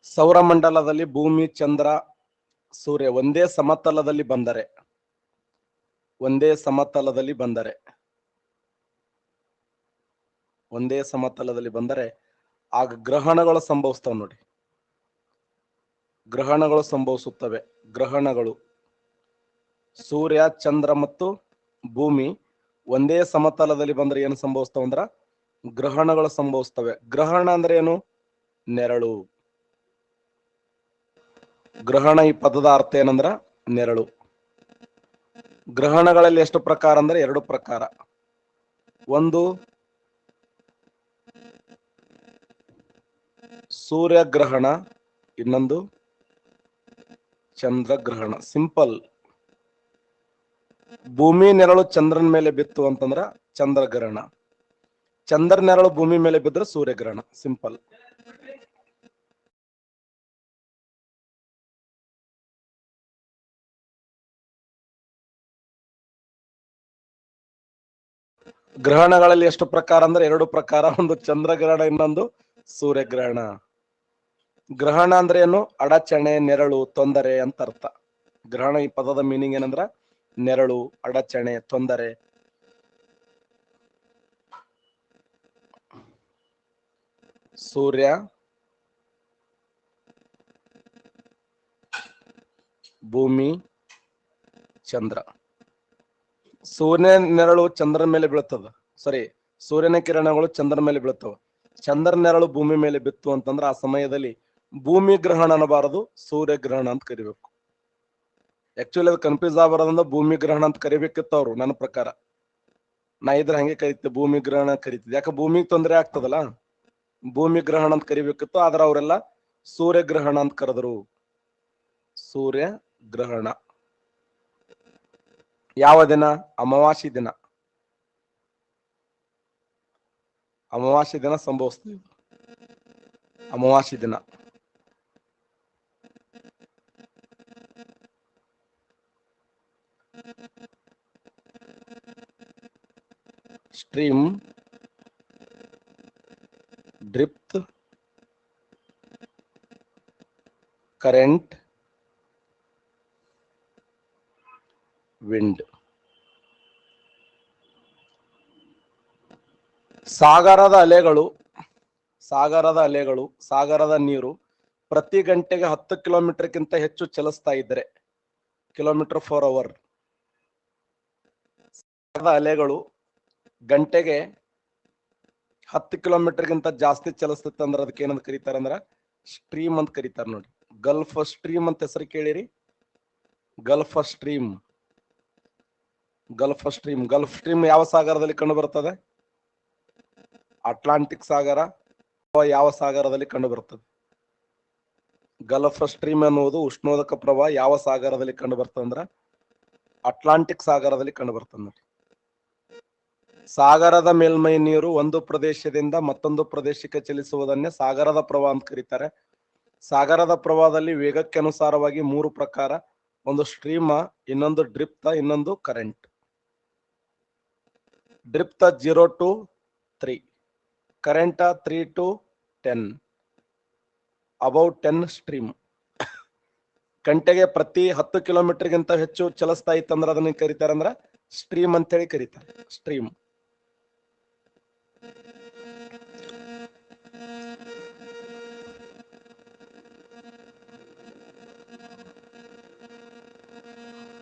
ಸೌರಮಂಡಲದಲ್ಲಿ ಭೂಮಿ, ಚಂದ್ರ, ಸೂರ್ಯ ಒಂದೇ ಸಮತಲದಲ್ಲಿ ಬಂದರೆ ಆಗ ಗ್ರಹಣಗಳು ಸಂಭವಿಸ್ತವೆ ನೋಡಿ. ಗ್ರಹಣಗಳು ಸಂಭವಿಸುತ್ತವೆ. ಗ್ರಹಣಗಳು ಸೂರ್ಯ, ಚಂದ್ರ ಮತ್ತು ಭೂಮಿ ಒಂದೇ ಸಮತಲದಲ್ಲಿ ಬಂದ್ರೆ ಏನು ಸಂಭವಿಸ್ತವೆ ಅಂದ್ರ ಗ್ರಹಣಗಳು ಸಂಭವಿಸ್ತವೆ. ಗ್ರಹಣ ಅಂದ್ರೆ ಏನು? ನೆರಳು. ಗ್ರಹಣ ಈ ಪದದ ಅರ್ಥ ಏನಂದ್ರ ನೆರಳು. ಗ್ರಹಣಗಳಲ್ಲಿ ಎಷ್ಟು ಪ್ರಕಾರ ಅಂದ್ರೆ 2 ಪ್ರಕಾರ. ಒಂದು ಸೂರ್ಯಗ್ರಹಣ, ಇನ್ನೊಂದು ಚಂದ್ರಗ್ರಹಣ. ಸಿಂಪಲ್. ಭೂಮಿ ನೆರಳು ಚಂದ್ರನ ಮೇಲೆ ಬಿತ್ತು ಅಂತಂದ್ರ ಚಂದ್ರಗ್ರಹಣ. ಚಂದ್ರ ನೆರಳು ಭೂಮಿ ಮೇಲೆ ಬಿದ್ರೆ ಸೂರ್ಯಗ್ರಹಣ. ಸಿಂಪಲ್. ಗ್ರಹಣಗಳಲ್ಲಿ ಎಷ್ಟು ಪ್ರಕಾರ ಅಂದ್ರೆ 2 ಪ್ರಕಾರ. ಒಂದು ಚಂದ್ರಗ್ರಹಣ, ಇನ್ನೊಂದು ಸೂರ್ಯಗ್ರಹಣ. ಗ್ರಹಣ ಅಂದ್ರೆ ಏನು? ಅಡಚಣೆ, ನೆರಳು, ತೊಂದರೆ ಅಂತ ಅರ್ಥ. ಗ್ರಹಣ ಈ ಪದದ ಮೀನಿಂಗ್ ಏನಂದ್ರ ನೆರಳು, ಅಡಚಣೆ, ತೊಂದರೆ. ಸೂರ್ಯ, ಭೂಮಿ, ಚಂದ್ರ. ಸೂರ್ಯನ ನೆರಳು ಚಂದ್ರನ ಮೇಲೆ ಬೀಳ್ತದ. ಸೂರ್ಯನ ಕಿರಣಗಳು ಚಂದ್ರನ ಮೇಲೆ ಬೀಳ್ತವ. ಚಂದ್ರನ ನೆರಳು ಭೂಮಿ ಮೇಲೆ ಬಿತ್ತು ಅಂತಂದ್ರ ಆ ಸಮಯದಲ್ಲಿ ಭೂಮಿ ಗ್ರಹಣ ಅನ್ನಬಾರದು, ಸೂರ್ಯಗ್ರಹಣ ಅಂತ ಕರಿಬೇಕು. ಆಕ್ಚುಲಿ ಅದು ಕನ್ಫ್ಯೂಸ್ ಆಗಬಾರದಂದ್ರ ಭೂಮಿ ಗ್ರಹಣ ಅಂತ ಕರಿಬೇಕಿತ್ತು ಅವ್ರು. ನನ್ನ ಪ್ರಕಾರ ನಾ ಇದ್ರ ಹಂಗೆ ಕರಿತಿದ್ದೆ, ಭೂಮಿ ಗ್ರಹಣ ಕರಿತಿದ್ದೆ. ಯಾಕೆ ಭೂಮಿಗೆ ತೊಂದರೆ ಆಗ್ತದಲ್ಲ, ಭೂಮಿ ಗ್ರಹಣ ಅಂತ ಕರಿಬೇಕಿತ್ತು. ಆದ್ರ ಅವರೆಲ್ಲ ಸೂರ್ಯಗ್ರಹಣ ಅಂತ ಕರೆದ್ರು. ಸೂರ್ಯಗ್ರಹಣ ಯಾವ ದಿನ? ಅಮಾವಾಸ್ಯೆ ದಿನ. ಅಮಾವಾಸ್ಯೆ ದಿನ ಸಂಭವಿಸ್ತದೆ. ಅಮಾವಾಸ್ಯೆ ದಿನ. Stream, drift, current, wind. ಸಾಗರದ ಅಲೆಗಳು, ಸಾಗರದ ನೀರು ಪ್ರತಿ ಗಂಟೆಗೆ 10 ಕಿಲೋಮೀಟರ್ಗಿಂತ ಹೆಚ್ಚು ಚಲಿಸ್ತಾ ಇದ್ರೆ, ಕಿಲೋಮೀಟರ್ ಫಾರ್ ಅವರ್. ಸಾಗರದ ಅಲೆಗಳು ಗಂಟೆಗೆ 10 ಕಿಲೋಮೀಟರ್ಗಿಂತ ಜಾಸ್ತಿ ಚಲಿಸ್ತೈತೆ ಅಂದ್ರೆ ಅದಕ್ಕೆ ಏನಂತ ಕರೀತಾರ ಅಂದ್ರ ಸ್ಟ್ರೀಮ್ ಅಂತ ಕರೀತಾರ ನೋಡಿ. ಗಲ್ಫ್ ಸ್ಟ್ರೀಮ್ ಅಂತ ಹೆಸರು ಕೇಳಿರಿ. ಗಲ್ಫ್ ಸ್ಟ್ರೀಮ್ ಯಾವ ಸಾಗರದಲ್ಲಿ ಕಂಡು ಬರ್ತದೆ? ಅಟ್ಲಾಂಟಿಕ್ ಸಾಗರ. ಯಾವ ಸಾಗರದಲ್ಲಿ ಕಂಡು ಬರ್ತದೆ? ಗಲ್ಫ್ ಸ್ಟ್ರೀಮ್ ಎನ್ನುವುದು ಉಷ್ಣೋದಕ ಪ್ರವಾಹ ಯಾವ ಸಾಗರದಲ್ಲಿ ಕಂಡು ಬರ್ತದೆ ಅಂದ್ರ ಅಟ್ಲಾಂಟಿಕ್ ಸಾಗರದಲ್ಲಿ ಕಂಡು ಬರ್ತದೆ ನೋಡಿ. ಸಾಗರದ ಮೇಲ್ಮೈ ನೀರು ಒಂದು ಪ್ರದೇಶದಿಂದ ಮತ್ತೊಂದು ಪ್ರದೇಶಕ್ಕೆ ಚಲಿಸುವುದನ್ನೇ ಸಾಗರದ ಪ್ರವಾಹ ಅಂತ ಕರೀತಾರೆ. ಸಾಗರದ ಪ್ರವಾಹದಲ್ಲಿ ವೇಗಕ್ಕೆ ಅನುಸಾರವಾಗಿ 3 ಪ್ರಕಾರ. ಒಂದು ಸ್ಟ್ರೀಮ್, ಇನ್ನೊಂದು ಡ್ರಿಫ್ಟ್, ಇನ್ನೊಂದು current. Drift 0 to 3, current 3 to 10, about 10 stream. ಗಂಟೆಗೆ ಪ್ರತಿ 10 ಕಿಲೋಮೀಟರ್ಗಿಂತ ಹೆಚ್ಚು ಚಲಿಸ್ತಾ ಇತ್ತಂದ್ರೆ ಅದನ್ನ ಕರೀತಾರೆ ಅಂದ್ರ ಸ್ಟ್ರೀಮ್ ಅಂತೇಳಿ ಕರೀತಾರೆ. ಸ್ಟ್ರೀಮ್.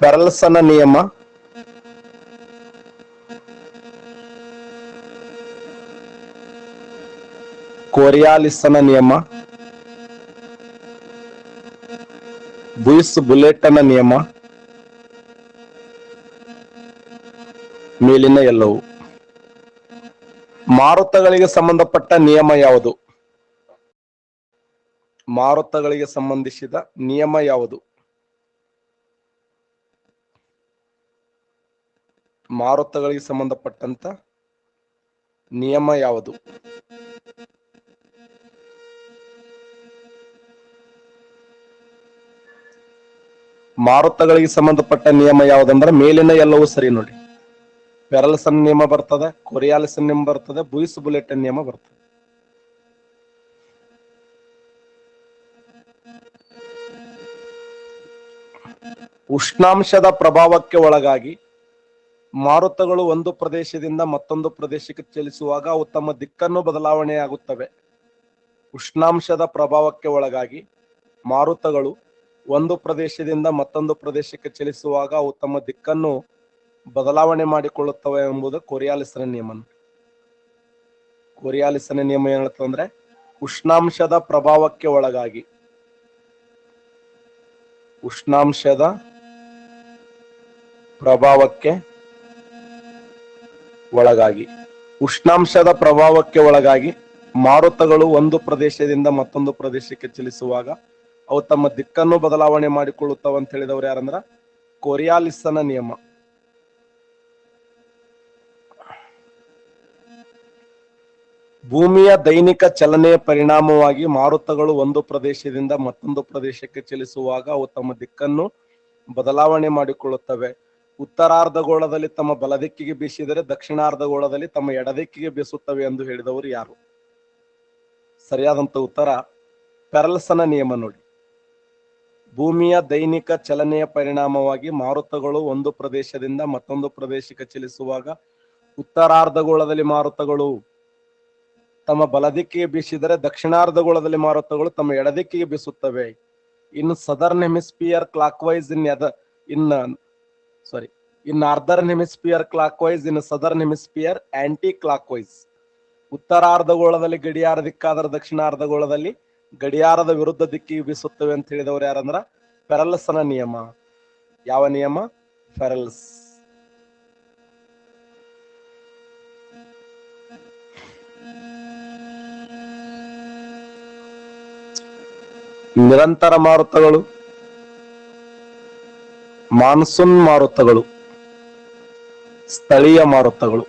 ಪೆರಲ್ಸನ ನಿಯಮ, ಕೋರಿಯಾಲಿಸನ ನಿಯಮ, ಬುಯ್ಸ್ ಬುಲೆಟನ ನಿಯಮ, ಮೇಲಿನ ಎಲ್ಲವೂ. ಮಾರುತಗಳಿಗೆ ಸಂಬಂಧಪಟ್ಟ ನಿಯಮ ಯಾವುದು? ಮಾರುತಗಳಿಗೆ ಸಂಬಂಧಿಸಿದ ನಿಯಮ ಯಾವುದು? ಮಾರುತಗಳಿಗೆ ಸಂಬಂಧಪಟ್ಟಂತ ನಿಯಮ ಯಾವುದು? ಮಾರುತಗಳಿಗೆ ಸಂಬಂಧಪಟ್ಟ ನಿಯಮ ಯಾವುದಂದ್ರೆ ಮೇಲಿನ ಎಲ್ಲವೂ ಸರಿ ನೋಡಿ. ಪೆರಲ್ಸನ್ ನಿಯಮ ಬರ್ತದೆ, ಕೊರಿಯಾಲಿಸನ್ ನಿಯಮ ಬರ್ತದೆ, ಬುಯ್ಸ್ ಬುಲೆಟನ್ ನಿಯಮ ಬರ್ತದೆ. ಉಷ್ಣಾಂಶದ ಪ್ರಭಾವಕ್ಕೆ ಒಳಗಾಗಿ ಮಾರುತಗಳು ಒಂದು ಪ್ರದೇಶದಿಂದ ಮತ್ತೊಂದು ಪ್ರದೇಶಕ್ಕೆ ಚಲಿಸುವಾಗ ಅವು ತಮ್ಮ ದಿಕ್ಕನ್ನು ಬದಲಾವಣೆಯಾಗುತ್ತವೆ. ಉಷ್ಣಾಂಶದ ಪ್ರಭಾವಕ್ಕೆ ಒಳಗಾಗಿ ಮಾರುತಗಳು ಒಂದು ಪ್ರದೇಶದಿಂದ ಮತ್ತೊಂದು ಪ್ರದೇಶಕ್ಕೆ ಚಲಿಸುವಾಗ ಅವು ತಮ್ಮ ದಿಕ್ಕನ್ನು ಬದಲಾವಣೆ ಮಾಡಿಕೊಳ್ಳುತ್ತವೆ ಎಂಬುದು ಕೊರಿಯಾಲಿಸನ ನಿಯಮ. ಕೊರಿಯಾಲಿಸನ ನಿಯಮ ಏನ್ ಹೇಳ್ತದೆ ಅಂದ್ರೆ, ಉಷ್ಣಾಂಶದ ಪ್ರಭಾವಕ್ಕೆ ಒಳಗಾಗಿ ಉಷ್ಣಾಂಶದ ಪ್ರಭಾವಕ್ಕೆ ಒಳಗಾಗಿ ಮಾರುತಗಳು ಒಂದು ಪ್ರದೇಶದಿಂದ ಮತ್ತೊಂದು ಪ್ರದೇಶಕ್ಕೆ ಚಲಿಸುವಾಗ ಅವು ತಮ್ಮ ದಿಕ್ಕನ್ನು ಬದಲಾವಣೆ ಮಾಡಿಕೊಳ್ಳುತ್ತವೆ ಅಂತ ಹೇಳಿದವರು ಯಾರಂದ್ರ ಕೊರಿಯಾಲಿಸನ ನಿಯಮ. ಭೂಮಿಯ ದೈನಿಕ ಚಲನೆಯ ಪರಿಣಾಮವಾಗಿ ಮಾರುತಗಳು ಒಂದು ಪ್ರದೇಶದಿಂದ ಮತ್ತೊಂದು ಪ್ರದೇಶಕ್ಕೆ ಚಲಿಸುವಾಗ ಅವು ತಮ್ಮ ದಿಕ್ಕನ್ನು ಬದಲಾವಣೆ ಮಾಡಿಕೊಳ್ಳುತ್ತವೆ. ಉತ್ತರಾರ್ಧಗೋಳದಲ್ಲಿ ತಮ್ಮ ಬಲದಿಕ್ಕಿಗೆ ಬೀಸಿದರೆ ದಕ್ಷಿಣಾರ್ಧಗೋಳದಲ್ಲಿ ತಮ್ಮ ಎಡದಿಕ್ಕಿಗೆ ಬೀಸುತ್ತವೆ ಎಂದು ಹೇಳಿದವರು ಯಾರು? ಸರಿಯಾದಂತ ಉತ್ತರ ಪೆರಲ್ಸನ ನಿಯಮ. ನೋಡಿ, ಭೂಮಿಯ ದೈನಿಕ ಚಲನೆಯ ಪರಿಣಾಮವಾಗಿ ಮಾರುತಗಳು ಒಂದು ಪ್ರದೇಶದಿಂದ ಮತ್ತೊಂದು ಪ್ರದೇಶಕ್ಕೆ ಚಲಿಸುವಾಗ ಉತ್ತರಾರ್ಧಗೋಳದಲ್ಲಿ ಮಾರುತಗಳು ತಮ್ಮ ಬಲದಿಕ್ಕಿಗೆ ಬೀಸಿದರೆ ದಕ್ಷಿಣಾರ್ಧಗೋಳದಲ್ಲಿ ಮಾರುತಗಳು ತಮ್ಮ ಎಡದಿಕ್ಕಿಗೆ ಬೀಸುತ್ತವೆ. In southern hemisphere clockwise in northern hemisphere clockwise, in southern hemisphere anti clockwise. ಉತ್ತರಾರ್ಧಗೋಳದಲ್ಲಿ ಗಡಿಯಾರ ದಿಕ್ಕಾದರೆ ದಕ್ಷಿಣಾರ್ಧಗೋಳದಲ್ಲಿ ಗಡಿಯಾರದ ವಿರುದ್ಧ ದಿಕ್ಕಿಗೆ ಬೀಸುತ್ತವೆ ಅಂತ ಹೇಳಿದವರು ಯಾರಂದ್ರ ಪೆರಲ್ಸನ ನಿಯಮ. ಯಾವ ನಿಯಮ? ಪೆರಲ್ಸ್. ನಿರಂತರ ಮಾರುತಗಳು, ಮಾನ್ಸೂನ್ ಮಾರುತಗಳು, ಸ್ಥಳೀಯ ಮಾರುತಗಳು,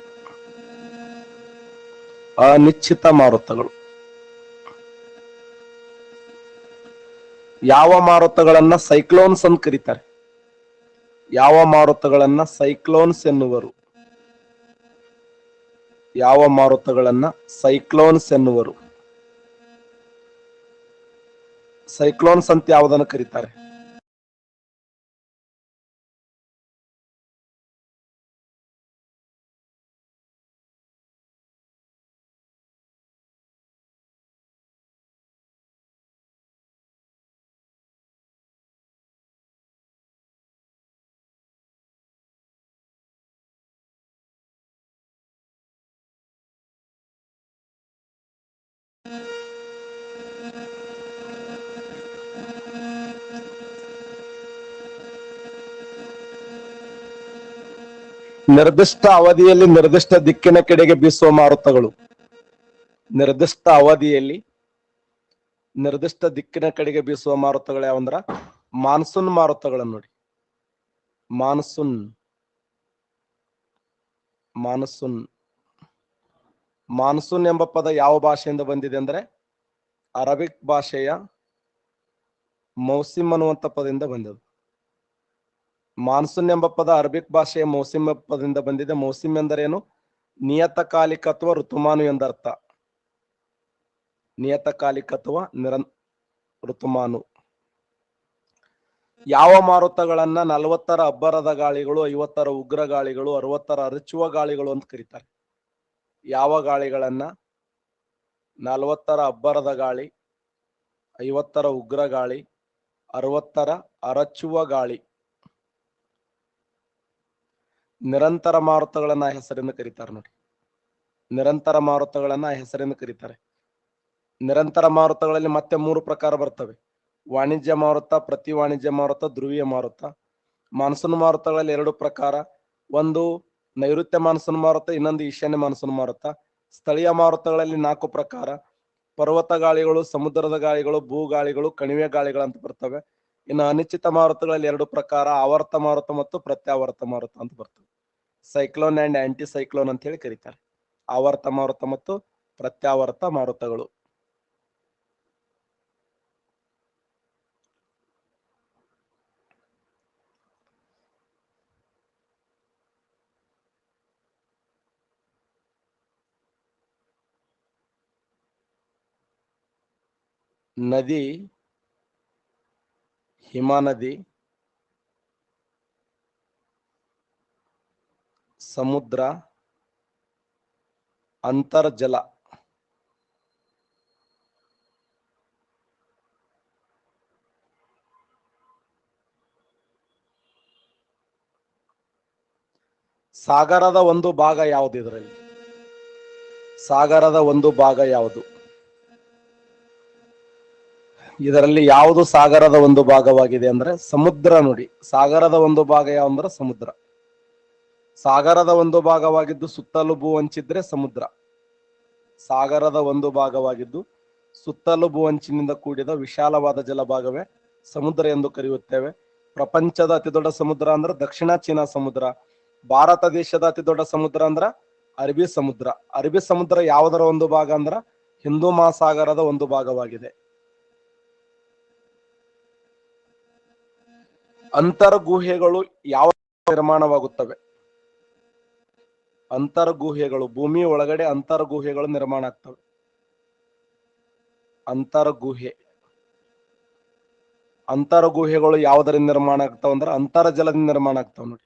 ಅನಿಶ್ಚಿತ ಮಾರುತಗಳು. ಯಾವ ಮಾರುತಗಳನ್ನ ಸೈಕ್ಲೋನ್ಸ್ ಅಂತ ಕರೀತಾರೆ? ಯಾವ ಮಾರುತಗಳನ್ನ ಸೈಕ್ಲೋನ್ಸ್ ಎನ್ನುವರು? ಯಾವ ಮಾರುತಗಳನ್ನ ಸೈಕ್ಲೋನ್ಸ್ ಎನ್ನುವರು? ಸೈಕ್ಲೋನ್ಸ್ ಅಂತ ಯಾವುದನ್ನು ಕರೀತಾರೆ? ನಿರ್ದಿಷ್ಟ ಅವಧಿಯಲ್ಲಿ ನಿರ್ದಿಷ್ಟ ದಿಕ್ಕಿನ ಕಡೆಗೆ ಬೀಸುವ ಮಾರುತಗಳು. ನಿರ್ದಿಷ್ಟ ಅವಧಿಯಲ್ಲಿ ನಿರ್ದಿಷ್ಟ ದಿಕ್ಕಿನ ಕಡೆಗೆ ಬೀಸುವ ಮಾರುತಗಳು ಯಾವಂದ್ರ ಮಾನ್ಸೂನ್ ಮಾರುತಗಳನ್ನು ನೋಡಿ. ಮಾನ್ಸೂನ್ ಮಾನ್ಸೂನ್ ಮಾನ್ಸೂನ್ ಎಂಬ ಪದ ಯಾವ ಭಾಷೆಯಿಂದ ಬಂದಿದೆ ಅಂದ್ರೆ ಅರಬಿಕ್ ಭಾಷೆಯ ಮೌಸಿಮ್ ಅನ್ನುವಂತ ಪದದಿಂದ ಬಂದದ್ದು. ಮಾನ್ಸೂನ್ ಎಂಬ ಪದ ಅರಬಿಕ್ ಭಾಷೆಯ ಮೌಸಿಮ್ ಪದದಿಂದ ಬಂದಿದೆ. ಮೌಸಿಮ್ ಎಂದರೇನು? ನಿಯತಕಾಲಿಕ ಅಥವಾ ಋತುಮಾನು ಎಂದರ್ಥ. ನಿಯತಕಾಲಿಕ ಅಥವಾ ಋತುಮಾನು. ಯಾವ ಮಾರುತಗಳನ್ನ 40ರ ಅಬ್ಬರದ ಗಾಳಿಗಳು, 50ರ ಉಗ್ರ ಗಾಳಿಗಳು, 60ರ ಅರಚುವ ಗಾಳಿಗಳು ಅಂತ ಕರೀತಾರೆ? ಯಾವ ಗಾಳಿಗಳನ್ನ 40ರ ಅಬ್ಬರದ ಗಾಳಿ, 50ರ ಉಗ್ರ ಗಾಳಿ, 60ರ ಅರಚುವ ಗಾಳಿ, ನಿರಂತರ ಮಾರುತಗಳನ್ನ ಹೆಸರಿಂದ ಕರೀತಾರೆ ನೋಡಿ. ನಿರಂತರ ಮಾರುತಗಳನ್ನ ಹೆಸರಿಂದ ಕರೀತಾರೆ. ನಿರಂತರ ಮಾರುತಗಳಲ್ಲಿ ಮತ್ತೆ 3 ಪ್ರಕಾರ ಬರ್ತವೆ: ವಾಣಿಜ್ಯ ಮಾರುತ, ಪ್ರತಿ ವಾಣಿಜ್ಯ ಮಾರುತ, ಧ್ರುವೀಯ ಮಾರುತ. ಮಾನ್ಸೂನ್ ಮಾರುತಗಳಲ್ಲಿ 2 ಪ್ರಕಾರ: ಒಂದು ನೈಋತ್ಯ ಮಾನ್ಸೂನ್ ಮಾರುತ, ಇನ್ನೊಂದು ಈಶಾನ್ಯ ಮಾನ್ಸೂನ್ ಮಾರುತ. ಸ್ಥಳೀಯ ಮಾರುತಗಳಲ್ಲಿ 4 ಪ್ರಕಾರ: ಪರ್ವತ ಗಾಳಿಗಳು, ಸಮುದ್ರದ ಗಾಳಿಗಳು, ಭೂಗಾಳಿಗಳು, ಕಣಿವೆ ಗಾಳಿಗಳು ಅಂತ ಬರ್ತವೆ. ಇನ್ನು ಅನಿಶ್ಚಿತ ಮಾರುತಗಳಲ್ಲಿ 2 ಪ್ರಕಾರ: ಆವರ್ತ ಮಾರುತ ಮತ್ತು ಪ್ರತ್ಯಾವರ್ತ ಮಾರುತ ಅಂತ ಬರ್ತವೆ. ಸೈಕ್ಲೋನ್ ಅಂಡ್ ಆಂಟಿ ಸೈಕ್ಲೋನ್ ಅಂತ ಹೇಳಿ ಕರೀತಾರೆ. ಆವರ್ತ ಮಾರುತ ಮತ್ತು ಪ್ರತ್ಯಾವರ್ತ ಮಾರುತಗಳು. ನದಿ, ಹಿಮನದಿ, ಸಮುದ್ರ, ಅಂತರ್ಜಲ, ಸಾಗರದ ಒಂದು ಭಾಗ ಯಾವುದು? ಇದರಲ್ಲಿ ಸಾಗರದ ಒಂದು ಭಾಗ ಯಾವುದು? ಇದರಲ್ಲಿ ಯಾವುದು ಸಾಗರದ ಒಂದು ಭಾಗವಾಗಿದೆ ಅಂದ್ರೆ ಸಮುದ್ರ. ನೋಡಿ, ಸಾಗರದ ಒಂದು ಭಾಗ ಯಾವಂದ್ರೆ ಸಮುದ್ರ. ಸಾಗರದ ಒಂದು ಭಾಗವಾಗಿದ್ದು ಸುತ್ತಲೂ ಭೂ ಹಂಚಿದ್ರೆ ಸಮುದ್ರ. ಸಾಗರದ ಒಂದು ಭಾಗವಾಗಿದ್ದು ಸುತ್ತಲೂ ಭೂ ಹಂಚಿನಿಂದ ಕೂಡಿದ ವಿಶಾಲವಾದ ಜಲಭಾಗವೇ ಸಮುದ್ರ ಎಂದು ಕರೆಯುತ್ತೇವೆ. ಪ್ರಪಂಚದ ಅತಿ ದೊಡ್ಡ ಸಮುದ್ರ ಅಂದ್ರೆ ದಕ್ಷಿಣ ಚೀನಾ ಸಮುದ್ರ. ಭಾರತ ದೇಶದ ಅತಿ ದೊಡ್ಡ ಸಮುದ್ರ ಅಂದ್ರ ಅರಬ್ಬಿ ಸಮುದ್ರ. ಅರಬ್ಬಿ ಸಮುದ್ರ ಯಾವುದರ ಒಂದು ಭಾಗ ಅಂದ್ರ ಹಿಂದೂ ಮಹಾಸಾಗರದ ಒಂದು ಭಾಗವಾಗಿದೆ. ಅಂತರ್ಗುಹೆಗಳು ಯಾವ ನಿರ್ಮಾಣವಾಗುತ್ತವೆ? ಅಂತರ್ಗುಹೆಗಳು ಭೂಮಿ ಒಳಗಡೆ ಅಂತರ್ಗುಹೆಗಳು ನಿರ್ಮಾಣ ಆಗ್ತವೆ. ಅಂತರ್ಗುಹೆಗಳು ಯಾವುದರಿಂದ ನಿರ್ಮಾಣ ಆಗ್ತಾವ ಅಂದ್ರೆ ಅಂತರ್ಜಲದಿಂದ ನಿರ್ಮಾಣ ಆಗ್ತಾವ. ನೋಡಿ,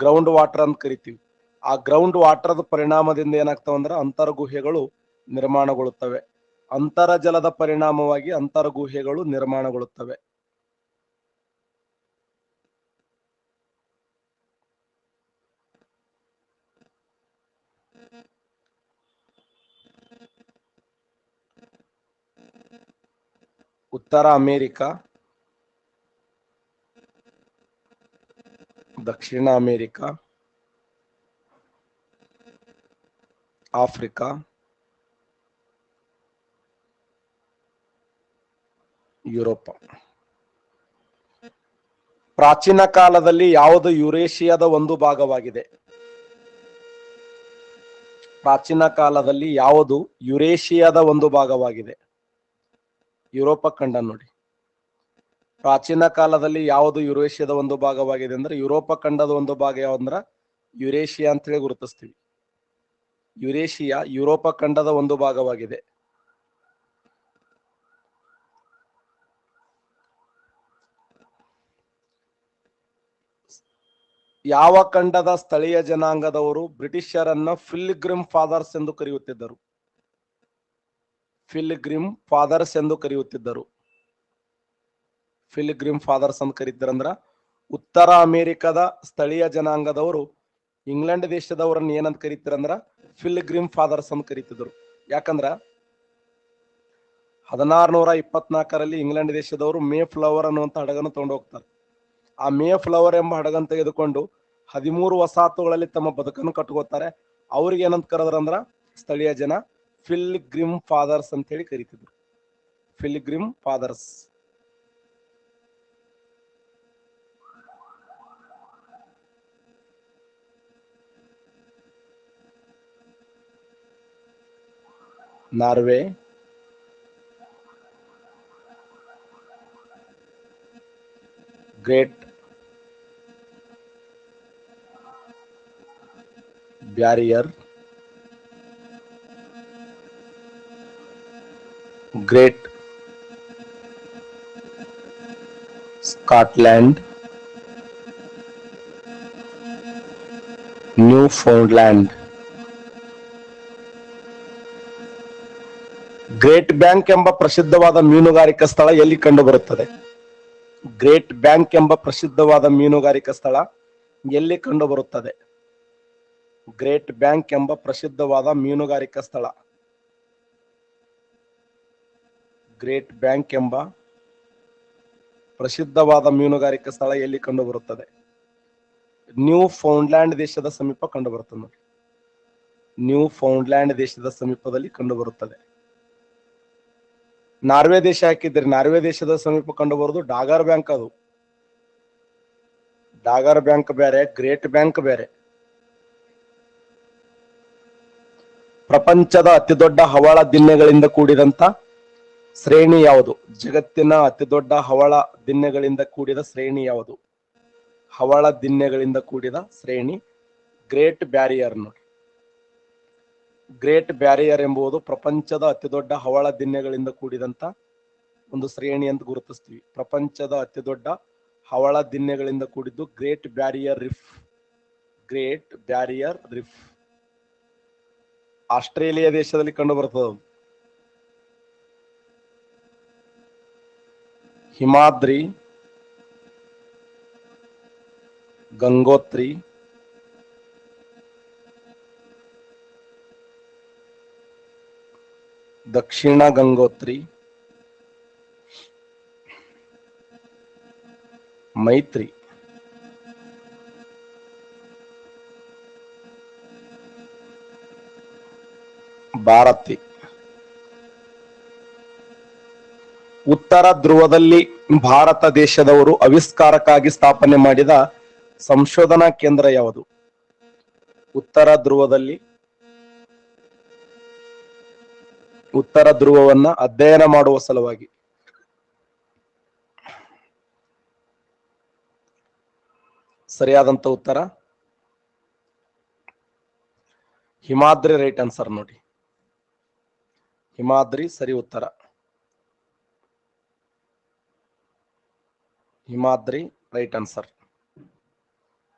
ಗ್ರೌಂಡ್ ವಾಟರ್ ಅಂತ ಕರಿತೀವಿ. ಆ ಗ್ರೌಂಡ್ ವಾಟರ್ದ ಪರಿಣಾಮದಿಂದ ಏನಾಗ್ತಾವ ಅಂದ್ರೆ ಅಂತರ್ಗುಹೆಗಳು ನಿರ್ಮಾಣಗೊಳ್ಳುತ್ತವೆ. ಅಂತರ್ಜಲದ ಪರಿಣಾಮವಾಗಿ ಅಂತರ್ಗುಹೆಗಳು ನಿರ್ಮಾಣಗೊಳ್ಳುತ್ತವೆ. ಉತ್ತರ ಅಮೆರಿಕ, ದಕ್ಷಿಣ ಅಮೆರಿಕ, ಆಫ್ರಿಕಾ, ಯುರೋಪ. ಪ್ರಾಚೀನ ಕಾಲದಲ್ಲಿ ಯಾವುದು ಯುರೇಷಿಯಾದ ಒಂದು ಭಾಗವಾಗಿದೆ? ಪ್ರಾಚೀನ ಕಾಲದಲ್ಲಿ ಯಾವುದು ಯುರೇಷಿಯಾದ ಒಂದು ಭಾಗವಾಗಿದೆ? ಯುರೋಪ ಖಂಡ. ನೋಡಿ, ಪ್ರಾಚೀನ ಕಾಲದಲ್ಲಿ ಯಾವುದು ಯುರೇಷಿಯಾದ ಒಂದು ಭಾಗವಾಗಿದೆ ಅಂದ್ರೆ ಯುರೋಪ ಖಂಡದ ಒಂದು ಭಾಗ ಯಾವಂದ್ರ ಯುರೇಷಿಯಾ ಅಂತ ಹೇಳಿ ಗುರುತಿಸ್ತೀವಿ. ಯುರೇಷಿಯಾ ಯುರೋಪ ಖಂಡದ ಒಂದು ಭಾಗವಾಗಿದೆ. ಯಾವ ಖಂಡದ ಸ್ಥಳೀಯ ಜನಾಂಗದವರು ಬ್ರಿಟಿಷರನ್ನ ಪಿಲ್ಗ್ರಿಮ್ ಫಾದರ್ಸ್ ಎಂದು ಕರೆಯುತ್ತಿದ್ದರು? ಪಿಲ್ಗ್ರಿಮ್ ಫಾದರ್ಸ್ ಎಂದು ಕರೆಯುತ್ತಿದ್ದರು. ಪಿಲ್ಗ್ರಿಮ್ ಫಾದರ್ಸ್ ಅಂತ ಕರೀತಾರಂದ್ರ ಉತ್ತರ ಅಮೆರಿಕದ ಸ್ಥಳೀಯ ಜನಾಂಗದವರು ಇಂಗ್ಲೆಂಡ್ ದೇಶದವರನ್ನ ಏನಂತ ಕರೀತಾರಂದ್ರ ಪಿಲ್ಗ್ರಿಮ್ ಫಾದರ್ಸ್ ಅಂತ ಕರೀತಿದ್ರು. ಯಾಕಂದ್ರ 1624ರಲ್ಲಿ ಇಂಗ್ಲೆಂಡ್ ದೇಶದವರು ಮೇ ಫ್ಲವರ್ ಅನ್ನುವಂತ ಹಡಗನ್ನು ತಗೊಂಡು ಹೋಗ್ತಾರೆ. ಆ ಮೇ ಫ್ಲವರ್ ಎಂಬ ಹಡಗನ್ನು ತೆಗೆದುಕೊಂಡು 13 ವಸಾಹತುಗಳಲ್ಲಿ ತಮ್ಮ ಬದುಕನ್ನು ಕಟ್ಕೋತಾರೆ. ಅವ್ರಿಗೆ ಏನಂತ ಕರೆದ್ರಂದ್ರ ಸ್ಥಳೀಯ ಜನ ಪಿಲ್ಗ್ರಿಮ್ ಫಾದರ್ಸ್ ಅಂತ ಹೇಳಿ ಕರೀತಿದ್ರು. Pilgrim Fathers. Norway, Great Barrier, Great Scotland, Newfoundland. Great Bank ಎಂಬ ಪ್ರಸಿದ್ಧವಾದ ಮೀನುಗಾರಿಕಾ ಸ್ಥಳ ಎಲ್ಲಿ ಕಂಡು ಬರುತ್ತದೆ? ಗ್ರೇಟ್ ಬ್ಯಾಂಕ್ ಎಂಬ ಪ್ರಸಿದ್ಧವಾದ ಮೀನುಗಾರಿಕಾ ಸ್ಥಳ ಎಲ್ಲಿ ಕಂಡು ಬರುತ್ತದೆ? ಗ್ರೇಟ್ ಬ್ಯಾಂಕ್ ಎಂಬ ಪ್ರಸಿದ್ಧವಾದ ಮೀನುಗಾರಿಕಾ ಸ್ಥಳ. ಗ್ರೇಟ್ ಬ್ಯಾಂಕ್ ಎಂಬ ಪ್ರಸಿದ್ಧವಾದ ಮೀನುಗಾರಿಕಾ ಸ್ಥಳ ಎಲ್ಲಿ ಕಂಡು ಬರುತ್ತದೆ? ನ್ಯೂ ಫೌಂಡ್ಲ್ಯಾಂಡ್ ದೇಶದ ಸಮೀಪ ಕಂಡು ಬರುತ್ತದೆ. ನೋಡಿ, ನ್ಯೂ ಫೌಂಡ್ಲ್ಯಾಂಡ್ ದೇಶದ ಸಮೀಪದಲ್ಲಿ ಕಂಡು ಬರುತ್ತದೆ. ನಾರ್ವೆ ದೇಶ ಹಾಕಿದ್ರಿ, ನಾರ್ವೆ ದೇಶದ ಸಮೀಪ ಕಂಡು ಬರುವುದು ಡಾಗರ್ ಬ್ಯಾಂಕ್. ಅದು ಡಾಗರ್ ಬ್ಯಾಂಕ್ ಬೇರೆ, ಗ್ರೇಟ್ ಬ್ಯಾಂಕ್ ಬೇರೆ. ಪ್ರಪಂಚದ ಅತಿ ದೊಡ್ಡ ಹವಳ ದಿನ್ನೆಗಳಿಂದ ಕೂಡಿದಂತ ಶ್ರೇಣಿ ಯಾವುದು? ಜಗತ್ತಿನ ಅತಿ ದೊಡ್ಡ ಹವಳ ದಿನ್ನೆಗಳಿಂದ ಕೂಡಿದ ಶ್ರೇಣಿ ಯಾವುದು? ಹವಳ ದಿನ್ನೆಗಳಿಂದ ಕೂಡಿದ ಶ್ರೇಣಿ ಗ್ರೇಟ್ ಬ್ಯಾರಿಯರ್. ನೋಡಿ, ಗ್ರೇಟ್ ಬ್ಯಾರಿಯರ್ ಎಂಬುದು ಪ್ರಪಂಚದ ಅತಿ ದೊಡ್ಡ ಹವಳ ದಿನ್ನೆಗಳಿಂದ ಕೂಡಿದಂತ ಒಂದು ಶ್ರೇಣಿ ಅಂತ ಗುರುತಿಸ್ತೀವಿ. ಪ್ರಪಂಚದ ಅತಿ ದೊಡ್ಡ ಹವಳ ದಿನ್ನೆಗಳಿಂದ ಕೂಡಿದ್ದು Great Barrier Reef. Great Barrier Reef. Australia ದೇಶದಲ್ಲಿ ಕಂಡು ಬರ್ತದೆ. ಹಿಮಾದ್ರಿ, ಗಂಗೋತ್ರಿ, ದಕ್ಷಿಣ ಗಂಗೋತ್ರಿ, ಮೈತ್ರಿ, ಭಾರತಿ. ಉತ್ತರ ಧ್ರುವದಲ್ಲಿ ಭಾರತ ದೇಶದವರು ಆವಿಷ್ಕಾರಕ್ಕಾಗಿ ಸ್ಥಾಪನೆ ಮಾಡಿದ ಸಂಶೋಧನಾ ಕೇಂದ್ರ ಯಾವುದು? ಉತ್ತರ ಧ್ರುವದಲ್ಲಿ ಉತ್ತರ ಧ್ರುವವನ್ನ ಅಧ್ಯಯನ ಮಾಡುವ ಸಲುವಾಗಿ. ಸರಿಯಾದಂತ ಉತ್ತರ ಹಿಮಾದ್ರಿ. ರೈಟ್ ಆನ್ಸರ್ ನೋಡಿ, ಹಿಮಾದ್ರಿ ಸರಿ ಉತ್ತರ. Himadri right answer.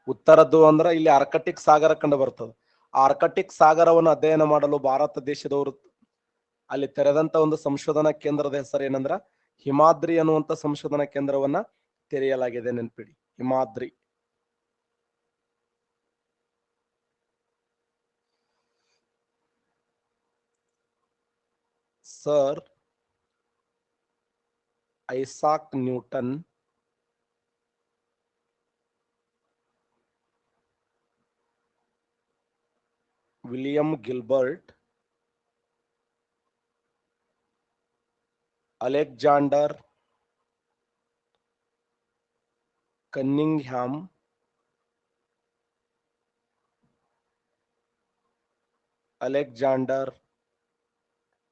ಉತ್ತರ ಧ್ರುವ ಅಂದ್ರ ಇಲ್ಲಿ ಆರ್ಕಟಿಕ್ ಸಾಗರ ಕಂಡು ಬರ್ತದೆ. ಆ ಆರ್ಕಟಿಕ್ ಸಾಗರವನ್ನು ಅಧ್ಯಯನ ಮಾಡಲು ಭಾರತ ದೇಶದವರು ಅಲ್ಲಿ ತೆರೆದಂತ ಒಂದು ಸಂಶೋಧನಾ ಕೇಂದ್ರದ ಹೆಸರು ಏನಂದ್ರ ಹಿಮಾದ್ರಿ ಅನ್ನುವಂತ ಸಂಶೋಧನಾ ಕೇಂದ್ರವನ್ನ ತೆರೆಯಲಾಗಿದೆ. ನೆನ್ಪಿಡಿ, Himadri. Sir Isaac Newton William Gilbert, Alexander Cunningham, Alexander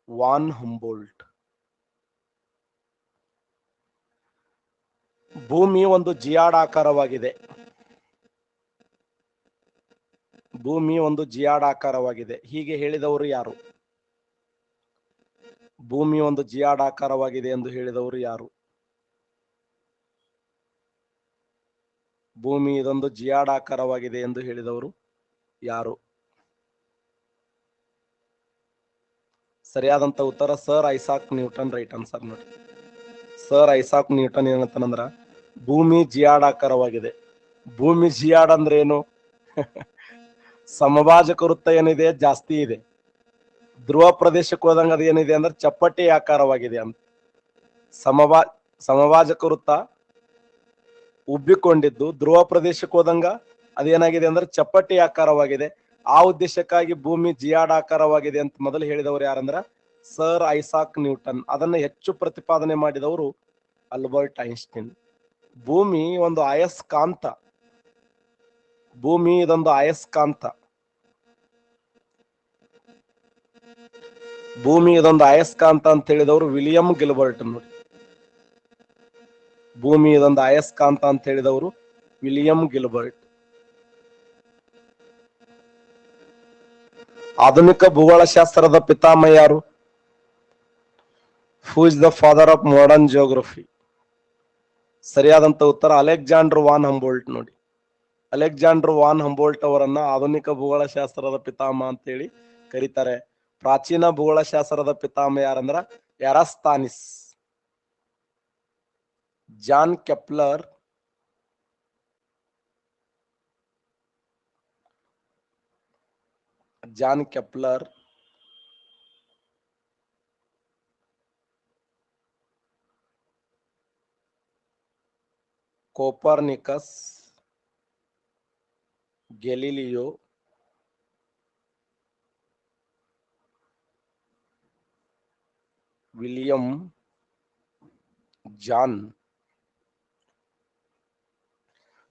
von Humboldt. ಭೂಮಿ ಒಂದು ಜಿಯಾಡಾಕಾರವಾಗಿದೆ. ಭೂಮಿ ಒಂದು ಜಿಯಾಡಾಕಾರವಾಗಿದೆ ಹೀಗೆ ಹೇಳಿದವರು ಯಾರು? ಭೂಮಿ ಒಂದು ಜಿಯಾಡಾಕಾರವಾಗಿದೆ ಎಂದು ಹೇಳಿದವರು ಯಾರು? ಭೂಮಿ ಇದೊಂದು ಜಿಯಾಡಾಕಾರವಾಗಿದೆ ಎಂದು ಹೇಳಿದವರು ಯಾರು? ಸರಿಯಾದಂತ ಉತ್ತರ sir Isaac Newton. Right answer ನೋಡಿ. ಸರ್ ಐಸಾಕ್ ನ್ಯೂಟನ್ ಏನಂತಂದ್ರ ಭೂಮಿ ಜಿಯಾಡಾಕಾರವಾಗಿದೆ. ಭೂಮಿ ಜಿಯಾಡ್ ಅಂದ್ರೆ ಏನು? ಸಮಭಾಜಕ ವೃತ್ತ ಏನಿದೆ ಜಾಸ್ತಿ ಇದೆ. ಧ್ರುವ ಪ್ರದೇಶಕ್ಕೆ ಹೋದಂಗ ಅದು ಏನಿದೆ ಅಂದ್ರೆ ಚಪ್ಪಟೆ ಆಕಾರವಾಗಿದೆ ಅಂತ. ಸಮಭಾಜಕ ವೃತ್ತ ಉಬ್ಬಿಕೊಂಡಿದ್ದು ಧ್ರುವ ಪ್ರದೇಶಕ್ಕೆ ಹೋದಂಗ ಅದೇನಾಗಿದೆ ಅಂದ್ರೆ ಚಪ್ಪಟೆ ಆಕಾರವಾಗಿದೆ. ಆ ಉದ್ದೇಶಕ್ಕಾಗಿ ಭೂಮಿ ಜಿಯಾಡಾಕಾರವಾಗಿದೆ ಅಂತ ಮೊದಲು ಹೇಳಿದವರು ಯಾರಂದ್ರ ಸರ್ ಐಸಾಕ್ ನ್ಯೂಟನ್. ಅದನ್ನ ಹೆಚ್ಚು ಪ್ರತಿಪಾದನೆ ಮಾಡಿದವರು ಆಲ್ಬರ್ಟ್ ಐನ್ಸ್ಟೀನ್. ಭೂಮಿ ಒಂದು ಅಯಸ್ಕಾಂತ. ಭೂಮಿ ಇದೊಂದು ಅಯಸ್ಕಾಂತ. ಭೂಮಿ ಇದೊಂದು ಅಯಸ್ಕಾಂತ ಅಂತ ಹೇಳಿದವರು ವಿಲಿಯಂ ಗಿಲ್ಬರ್ಟ್ ನೋಡಿ. ಭೂಮಿ ಇದೊಂದು ಅಯಸ್ಕಾಂತ ಅಂತ ಹೇಳಿದವರು ವಿಲಿಯಂ ಗಿಲ್ಬರ್ಟ್. ಆಧುನಿಕ ಭೂಗೋಳಶಾಸ್ತ್ರದ ಪಿತಾಮಹ ಯಾರು? Who is the father of modern geography? ಸರಿಯಾದಂತ ಉತ್ತರ ಅಲೆಕ್ಸಾಂಡರ್ ವಾನ್ ಹಂಬೋಲ್ಟ್ ನೋಡಿ. ಅಲೆಕ್ಸಾಂಡರ್ ವಾನ್ ಹಂಬೋಲ್ಟ್ ಅವರನ್ನ ಆಧುನಿಕ ಭೂಗೋಳಶಾಸ್ತ್ರದ ಪಿತಾಮಹ ಅಂತ ಹೇಳಿ ಕರೀತಾರೆ. ಪ್ರಾಚೀನ ಭೂಗೋಳಶಾಸ್ತ್ರದ ಪಿತಾಮಹ ಯಾರಂದ್ರ Eratosthenes. John Kepler, John Kepler, Copernicus, Galileo, William, John.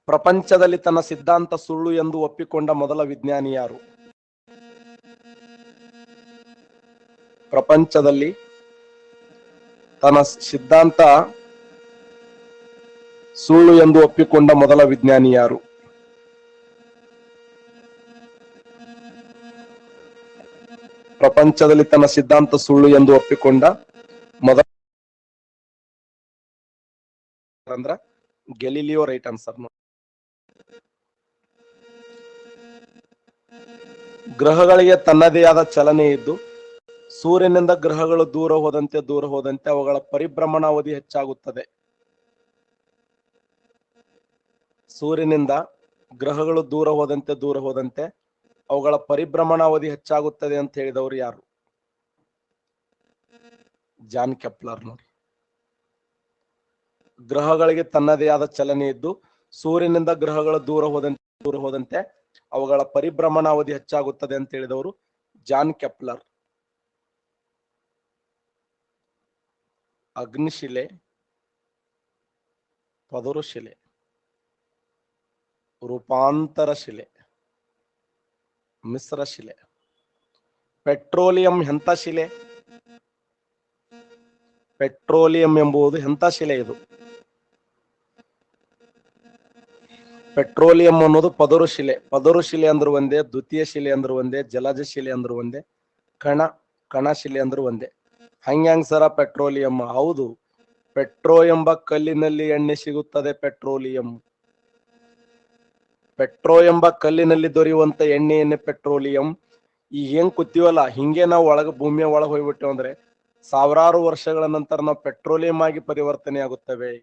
ಪ್ರಪಂಚದಲ್ಲಿ ತನ್ನ ಸಿದ್ಧಾಂತ ಸುಳ್ಳು ಎಂದು ಒಪ್ಪಿಕೊಂಡ ಮೊದಲ ವಿಜ್ಞಾನಿ ಯಾರು? ಪ್ರಪಂಚದಲ್ಲಿ ತನ್ನ ಸಿದ್ಧಾಂತ ಸುಳ್ಳು ಎಂದು ಒಪ್ಪಿಕೊಂಡ ಮೊದಲ ವಿಜ್ಞಾನಿ ಯಾರು? ಪ್ರಪಂಚದಲ್ಲಿ ತನ್ನ ಸಿದ್ಧಾಂತ ಸುಳ್ಳು ಎಂದು ಒಪ್ಪಿಕೊಂಡ ಮೊದಲ ಅಂದ್ರ ಗೆಲಿಲಿಯೋ. Right answer. ಗ್ರಹಗಳಿಗೆ ತನ್ನದೇ ಆದ ಚಲನೆ ಇದ್ದು ಸೂರ್ಯನಿಂದ ಗ್ರಹಗಳು ದೂರ ಹೋದಂತೆ ಅವುಗಳ ಪರಿಭ್ರಮಣಾವಧಿ ಹೆಚ್ಚಾಗುತ್ತದೆ. ಸೂರ್ಯನಿಂದ ಗ್ರಹಗಳು ದೂರ ಹೋದಂತೆ ಅವುಗಳ ಪರಿಭ್ರಮಣಾವಧಿ ಹೆಚ್ಚಾಗುತ್ತದೆ ಅಂತ ಹೇಳಿದವರು ಯಾರು? John Kepler. ನೋಡಿ, ಗ್ರಹಗಳಿಗೆ ತನ್ನದೇ ಆದ ಚಲನೆ ಇದ್ದು ಸೂರ್ಯನಿಂದ ಗ್ರಹಗಳು ದೂರ ಹೋದಂತೆ ಅವುಗಳ ಪರಿಭ್ರಮಣಾವಧಿ ಹೆಚ್ಚಾಗುತ್ತದೆ ಅಂತ ಹೇಳಿದವರು ಜಾನ್ ಕೆಪ್ಲರ್. ಅಗ್ನಿಶಿಲೆ, ಪದರು ಶಿಲೆ, ರೂಪಾಂತರ ಶಿಲೆ, ಮಿಶ್ರ ಶಿಲೆ. ಪೆಟ್ರೋಲಿಯಂ ಎಂಥ ಶಿಲೆ? ಪೆಟ್ರೋಲಿಯಂ ಎಂಬುದು ಎಂಥ ಶಿಲೆ? ಇದು ಪೆಟ್ರೋಲಿಯಂ ಅನ್ನೋದು ಪದರು ಶಿಲೆ. ಪದರು ಶಿಲೆ ಅಂದ್ರು ಒಂದೇ, ದ್ವಿತೀಯ ಶಿಲೆ ಅಂದ್ರು ಒಂದೇ, ಜಲಜ ಶಿಲೆ ಅಂದ್ರು ಒಂದೇ, ಕಣ ಶಿಲೆ ಅಂದ್ರು ಒಂದೇ. ಹಂಗ್ಯಾಂಗ್ ಸರ ಪೆಟ್ರೋಲಿಯಂ? ಹೌದು, ಪೆಟ್ರೋ ಎಂಬ ಕಲ್ಲಿನಲ್ಲಿ ಎಣ್ಣೆ ಸಿಗುತ್ತದೆ. ಪೆಟ್ರೋ ಎಂಬ ಕಲ್ಲಿನಲ್ಲಿ ದೊರೆಯುವಂತ ಎಣ್ಣೆಯನ್ನೇ ಪೆಟ್ರೋಲಿಯಂ. ಈಗ ಹೆಂಗ್ ಕೂತೀವಲ್ಲ ಹಿಂಗೆ ನಾವು ಭೂಮಿಯ ಒಳಗೆ ಹೋಗ್ಬಿಟ್ಟೇವ್ ಅಂದ್ರೆ ಸಾವಿರಾರು ವರ್ಷಗಳ ನಂತರ ನಾವು ಪೆಟ್ರೋಲಿಯಂ ಆಗಿ ಪರಿವರ್ತನೆ ಆಗುತ್ತವೆ.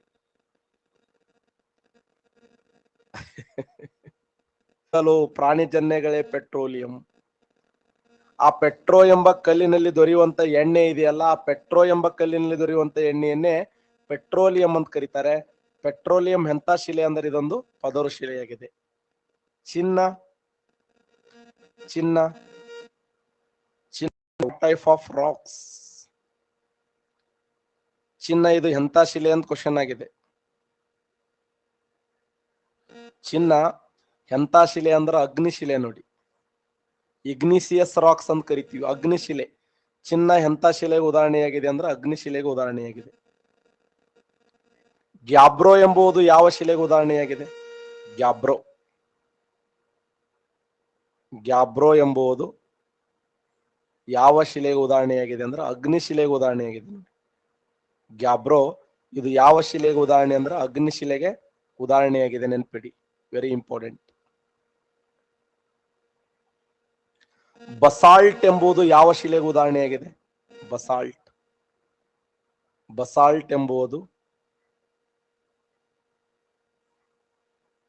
ಪ್ರಾಣಿಜನ್ಯಗಳೇ ಪೆಟ್ರೋಲಿಯಂ. ಆ ಪೆಟ್ರೋ ಎಂಬ ಕಲ್ಲಿನಲ್ಲಿ ದೊರೆಯುವಂತ ಎಣ್ಣೆ ಇದೆಯಲ್ಲ, ಆ ಪೆಟ್ರೋ ಎಂಬ ಕಲ್ಲಿನಲ್ಲಿ ದೊರೆಯುವಂತ ಎಣ್ಣೆಯನ್ನೇ ಪೆಟ್ರೋಲಿಯಂ ಅಂತ ಕರೀತಾರೆ. ಪೆಟ್ರೋಲಿಯಂ ಎಂಥ ಶಿಲೆ ಅಂದ್ರೆ ಇದೊಂದು ಪದರು ಶಿಲೆಯಾಗಿದೆ. ಚಿನ್ನ ಟೈಪ್ ಆಫ್ ರಾಕ್ಸ್. ಚಿನ್ನ ಇದು ಎಂಥ ಶಿಲೆ ಅಂತ ಕ್ವಶನ್ ಆಗಿದೆ. ಚಿನ್ನ ಎಂಥ ಶಿಲೆ ಅಂದ್ರೆ ಅಗ್ನಿಶಿಲೆ. ನೋಡಿ, ಇಗ್ನಿಸಿಯಸ್ ರಾಕ್ಸ್ ಅಂತ ಕರಿತೀವಿ. ಅಗ್ನಿಶಿಲೆ. ಚಿನ್ನ ಎಂಥ ಶಿಲೆಗೆ ಉದಾಹರಣೆಯಾಗಿದೆ ಅಂದ್ರೆ ಅಗ್ನಿಶಿಲೆಗೆ ಉದಾಹರಣೆಯಾಗಿದೆ. ಗ್ಯಾಬ್ರೋ ಎಂಬುದು ಯಾವ ಶಿಲೆಗೆ ಉದಾಹರಣೆಯಾಗಿದೆ? ಗ್ಯಾಬ್ರೋ ಎಂಬುದು ಯಾವ ಶಿಲೆಗೆ ಉದಾಹರಣೆಯಾಗಿದೆ ಅಂದ್ರೆ ಅಗ್ನಿಶಿಲೆಗೆ ಉದಾಹರಣೆಯಾಗಿದೆ. ಗ್ಯಾಬ್ರೋ ಇದು ಯಾವ ಶಿಲೆಗೆ ಉದಾಹರಣೆ ಅಂದ್ರೆ ಅಗ್ನಿಶಿಲೆಗೆ ಉದಾಹರಣೆಯಾಗಿದೆ. ನೆನ್ಪಿಡಿ, ವೆರಿ ಇಂಪಾರ್ಟೆಂಟ್. ಬಸಾಲ್ಟ್ ಎಂಬುದು ಯಾವ ಶಿಲೆಗೆ ಉದಾಹರಣೆಯಾಗಿದೆ? ಬಸಾಲ್ಟ್ ಎಂಬುದು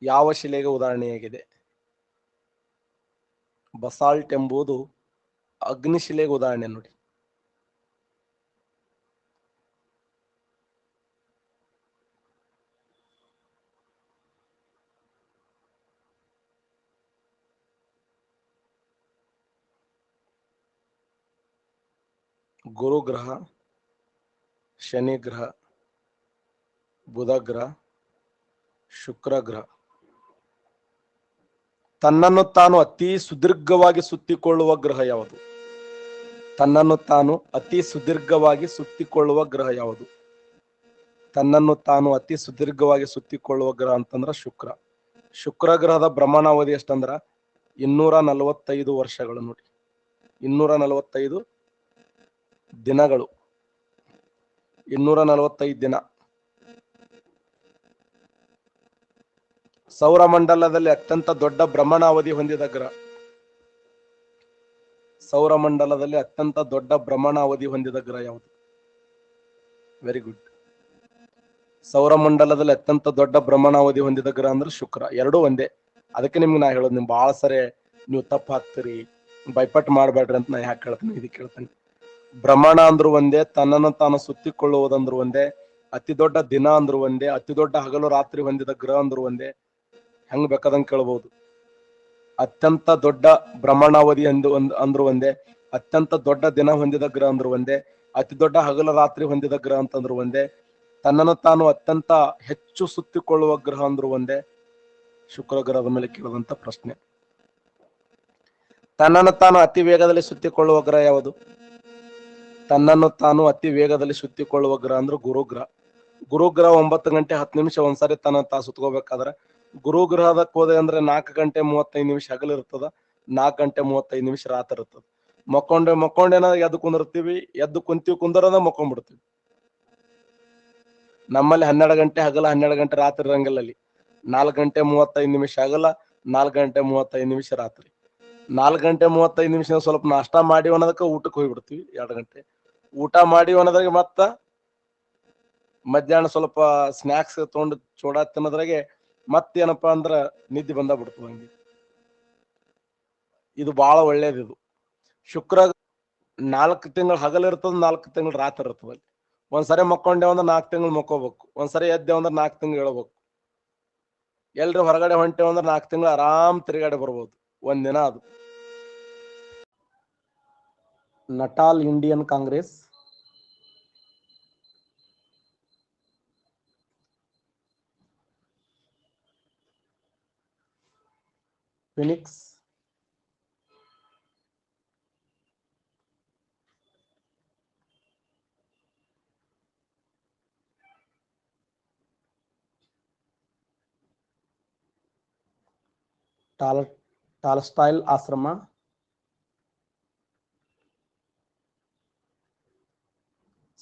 ಯಾವ ಶಿಲೆಗೆ ಉದಾಹರಣೆಯಾಗಿದೆ? ಬಸಾಲ್ಟ್ ಎಂಬುದು ಅಗ್ನಿಶಿಲೆಗೆ ಉದಾಹರಣೆ. ನೋಡಿ, ಗುರು ಗ್ರಹ, ಶನಿ ಗ್ರಹ, ಬುಧ ಗ್ರಹ, ಶುಕ್ರ ಗ್ರಹ ತನ್ನನ್ನು ತಾನು ಅತಿ ಸುದೀರ್ಘವಾಗಿ ಸುತ್ತಿಕೊಳ್ಳುವ ಗ್ರಹ ಯಾವುದು? ತನ್ನನ್ನು ತಾನು ಅತಿ ಸುದೀರ್ಘವಾಗಿ ಸುತ್ತಿಕೊಳ್ಳುವ ಗ್ರಹ ಯಾವುದು? ತನ್ನನ್ನು ತಾನು ಅತಿ ಸುದೀರ್ಘವಾಗಿ ಸುತ್ತಿಕೊಳ್ಳುವ ಗ್ರಹ ಅಂತಂದ್ರ ಶುಕ್ರ. ಶುಕ್ರ ಗ್ರಹದ ಭ್ರಮಣಾವಧಿ ಎಷ್ಟಂದ್ರ 245 ವರ್ಷಗಳು. ನೋಡಿ, 245 ದಿನಗಳು. 245 ದಿನ. ಸೌರಮಂಡಲದಲ್ಲಿ ಅತ್ಯಂತ ದೊಡ್ಡ ಭ್ರಮಣಾವಧಿ ಹೊಂದಿದ ಗ್ರಹ. ಸೌರಮಂಡಲದಲ್ಲಿ ಅತ್ಯಂತ ದೊಡ್ಡ ಭ್ರಮಣಾವಧಿ ಹೊಂದಿದ ಗ್ರಹ ಯಾವುದು? Very good. ಸೌರಮಂಡಲದಲ್ಲಿ ಅತ್ಯಂತ ದೊಡ್ಡ ಭ್ರಮಣಾವಧಿ ಹೊಂದಿದ ಗ್ರಹ ಅಂದ್ರೆ ಶುಕ್ರ. ಎರಡೂ ಒಂದೇ. ಅದಕ್ಕೆ ನಿಮ್ಗೆ ನಾ ಹೇಳೋದು, ನಿಮ್ ಬಹಳ ಸರಿ ನೀವು ತಪ್ಪು ಹಾಕ್ತೀರಿ, ಬೈಪಟ್ ಮಾಡ್ಬೇಡ್ರಿ ಅಂತ ನಾ ಯಾಕೆ ಹೇಳ್ತೀನಿ, ಇದಕ್ಕೆ ಹೇಳ್ತೇನೆ. ಭ್ರಮಣ ಅಂದ್ರು ಒಂದೇ, ತನ್ನನ್ನು ತಾನು ಸುತ್ತಿಕೊಳ್ಳುವುದಂದ್ರು ಒಂದೇ, ಅತಿ ದೊಡ್ಡ ದಿನ ಅಂದ್ರು ಒಂದೇ, ಅತಿ ದೊಡ್ಡ ಹಗಲು ರಾತ್ರಿ ಹೊಂದಿದ ಗ್ರಹ ಅಂದ್ರು ಒಂದೇ. ಹೆಂಗ್ ಬೇಕಾದಂಗೆ ಕೇಳ್ಬಹುದು. ಅತ್ಯಂತ ದೊಡ್ಡ ಭ್ರಮಣಾವಧಿ ಅಂದ್ರು ಒಂದೇ, ಅತ್ಯಂತ ದೊಡ್ಡ ದಿನ ಹೊಂದಿದ ಗ್ರಹ ಅಂದ್ರು ಒಂದೇ, ಅತಿ ದೊಡ್ಡ ಹಗಲು ರಾತ್ರಿ ಹೊಂದಿದ ಗ್ರಹ ಅಂತಂದ್ರು ಒಂದೇ, ತನ್ನನ್ನು ತಾನು ಅತ್ಯಂತ ಹೆಚ್ಚು ಸುತ್ತಿಕೊಳ್ಳುವ ಗ್ರಹ ಅಂದ್ರು ಒಂದೇ. ಶುಕ್ರ ಗ್ರಹದ ಮೇಲೆ ಕೇಳಿದಂತ ಪ್ರಶ್ನೆ. ತನ್ನನ್ನು ತಾನು ಅತಿ ವೇಗದಲ್ಲಿ ಸುತ್ತಿಕೊಳ್ಳುವ ಗ್ರಹ ಯಾವುದು? ತನ್ನನ್ನು ತಾನು ಅತಿ ವೇಗದಲ್ಲಿ ಸುತ್ತಿಕೊಳ್ಳುವ ಗ್ರಹ ಅಂದ್ರೆ ಗುರುಗ್ರಹ. ಗುರುಗ್ರಹ 9 ಗಂಟೆ 10 ನಿಮಿಷ ಒಂದ್ಸರಿ ತನ್ನ ತಾ ಸುತ್ಕೋಬೇಕಾದ್ರೆ ಗುರುಗ್ರಹದಕ್ಕೆ ಹೋದೆ ಅಂದ್ರೆ 4 ಗಂಟೆ 35 ನಿಮಿಷ ಹಗಲು ಇರ್ತದ, 4 ಗಂಟೆ 35 ನಿಮಿಷ ರಾತ್ರಿ ಇರ್ತದ. ಮಕ್ಕೊಂಡೇನ ಎದ್ದು ಕುಂದಿರ್ತೀವಿ, ಎದ್ದು ಕುಂದರದ ಮಕ್ಕೊಂಡ್ಬಿಡ್ತೀವಿ. ನಮ್ಮಲ್ಲಿ 12 ಗಂಟೆ ಹಗಲ 12 ಗಂಟೆ ರಾತ್ರಿ ಇರಂಗಿಲ್ಲ. ಅಲ್ಲಿ 4 ಗಂಟೆ 35 ನಿಮಿಷ ಹಗಲ, 4 ಗಂಟೆ 35 ನಿಮಿಷ ರಾತ್ರಿ. 4:35 ಸ್ವಲ್ಪ ನಾಷ್ಟಾ ಮಾಡಿ ಅನ್ನೋದಕ್ಕೆ ಊಟಕ್ಕೆ ಹೋಗ್ಬಿಡ್ತೀವಿ 2 ಗಂಟೆ. ಊಟ ಮಾಡಿ ಅನ್ನೋದ್ರಾಗೆ ಮತ್ತ ಮಧ್ಯಾಹ್ನ ಸ್ವಲ್ಪ ಸ್ನಾಕ್ಸ್ ತಗೊಂಡು ಚೂಡಾ ತಿನ್ನೋದ್ರಾಗೆ ಮತ್ತೇನಪ್ಪಾ ಅಂದ್ರ ನಿದ್ದೆ ಬಂದ ಬಿಡ್ತದೆ. ಹಂಗೆ ಇದು ಬಹಳ ಒಳ್ಳೇದು. ಇದು ಶುಕ್ರ 4 ತಿಂಗಳು ಹಗಲು ಇರ್ತದ, 4 ತಿಂಗಳು ರಾತ್ರಿ ಇರ್ತದ. ಅಲ್ಲಿ ಒಂದ್ಸರಿ ಮಕ್ಕೊಂಡೆ ಅಂದ್ರೆ 4 ತಿಂಗಳು ಮಕ್ಕೋಬೇಕು, ಒಂದ್ಸರಿ ಎದ್ದೆ ಅಂದ್ರೆ 4 ತಿಂಗಳು ಹೇಳ್ಬೇಕು. ಎಲ್ರು ಹೊರಗಡೆ ಹೊಂಟೇವ್ ಅಂದ್ರೆ 4 ತಿಂಗಳು ಆರಾಮ್ ತಿರುಗಾಡಿ ಬರ್ಬೋದು ಒಂದಿನ. ಅದು Natal Indian Congress, Phoenix, Tolstoy ಆಶ್ರಮ,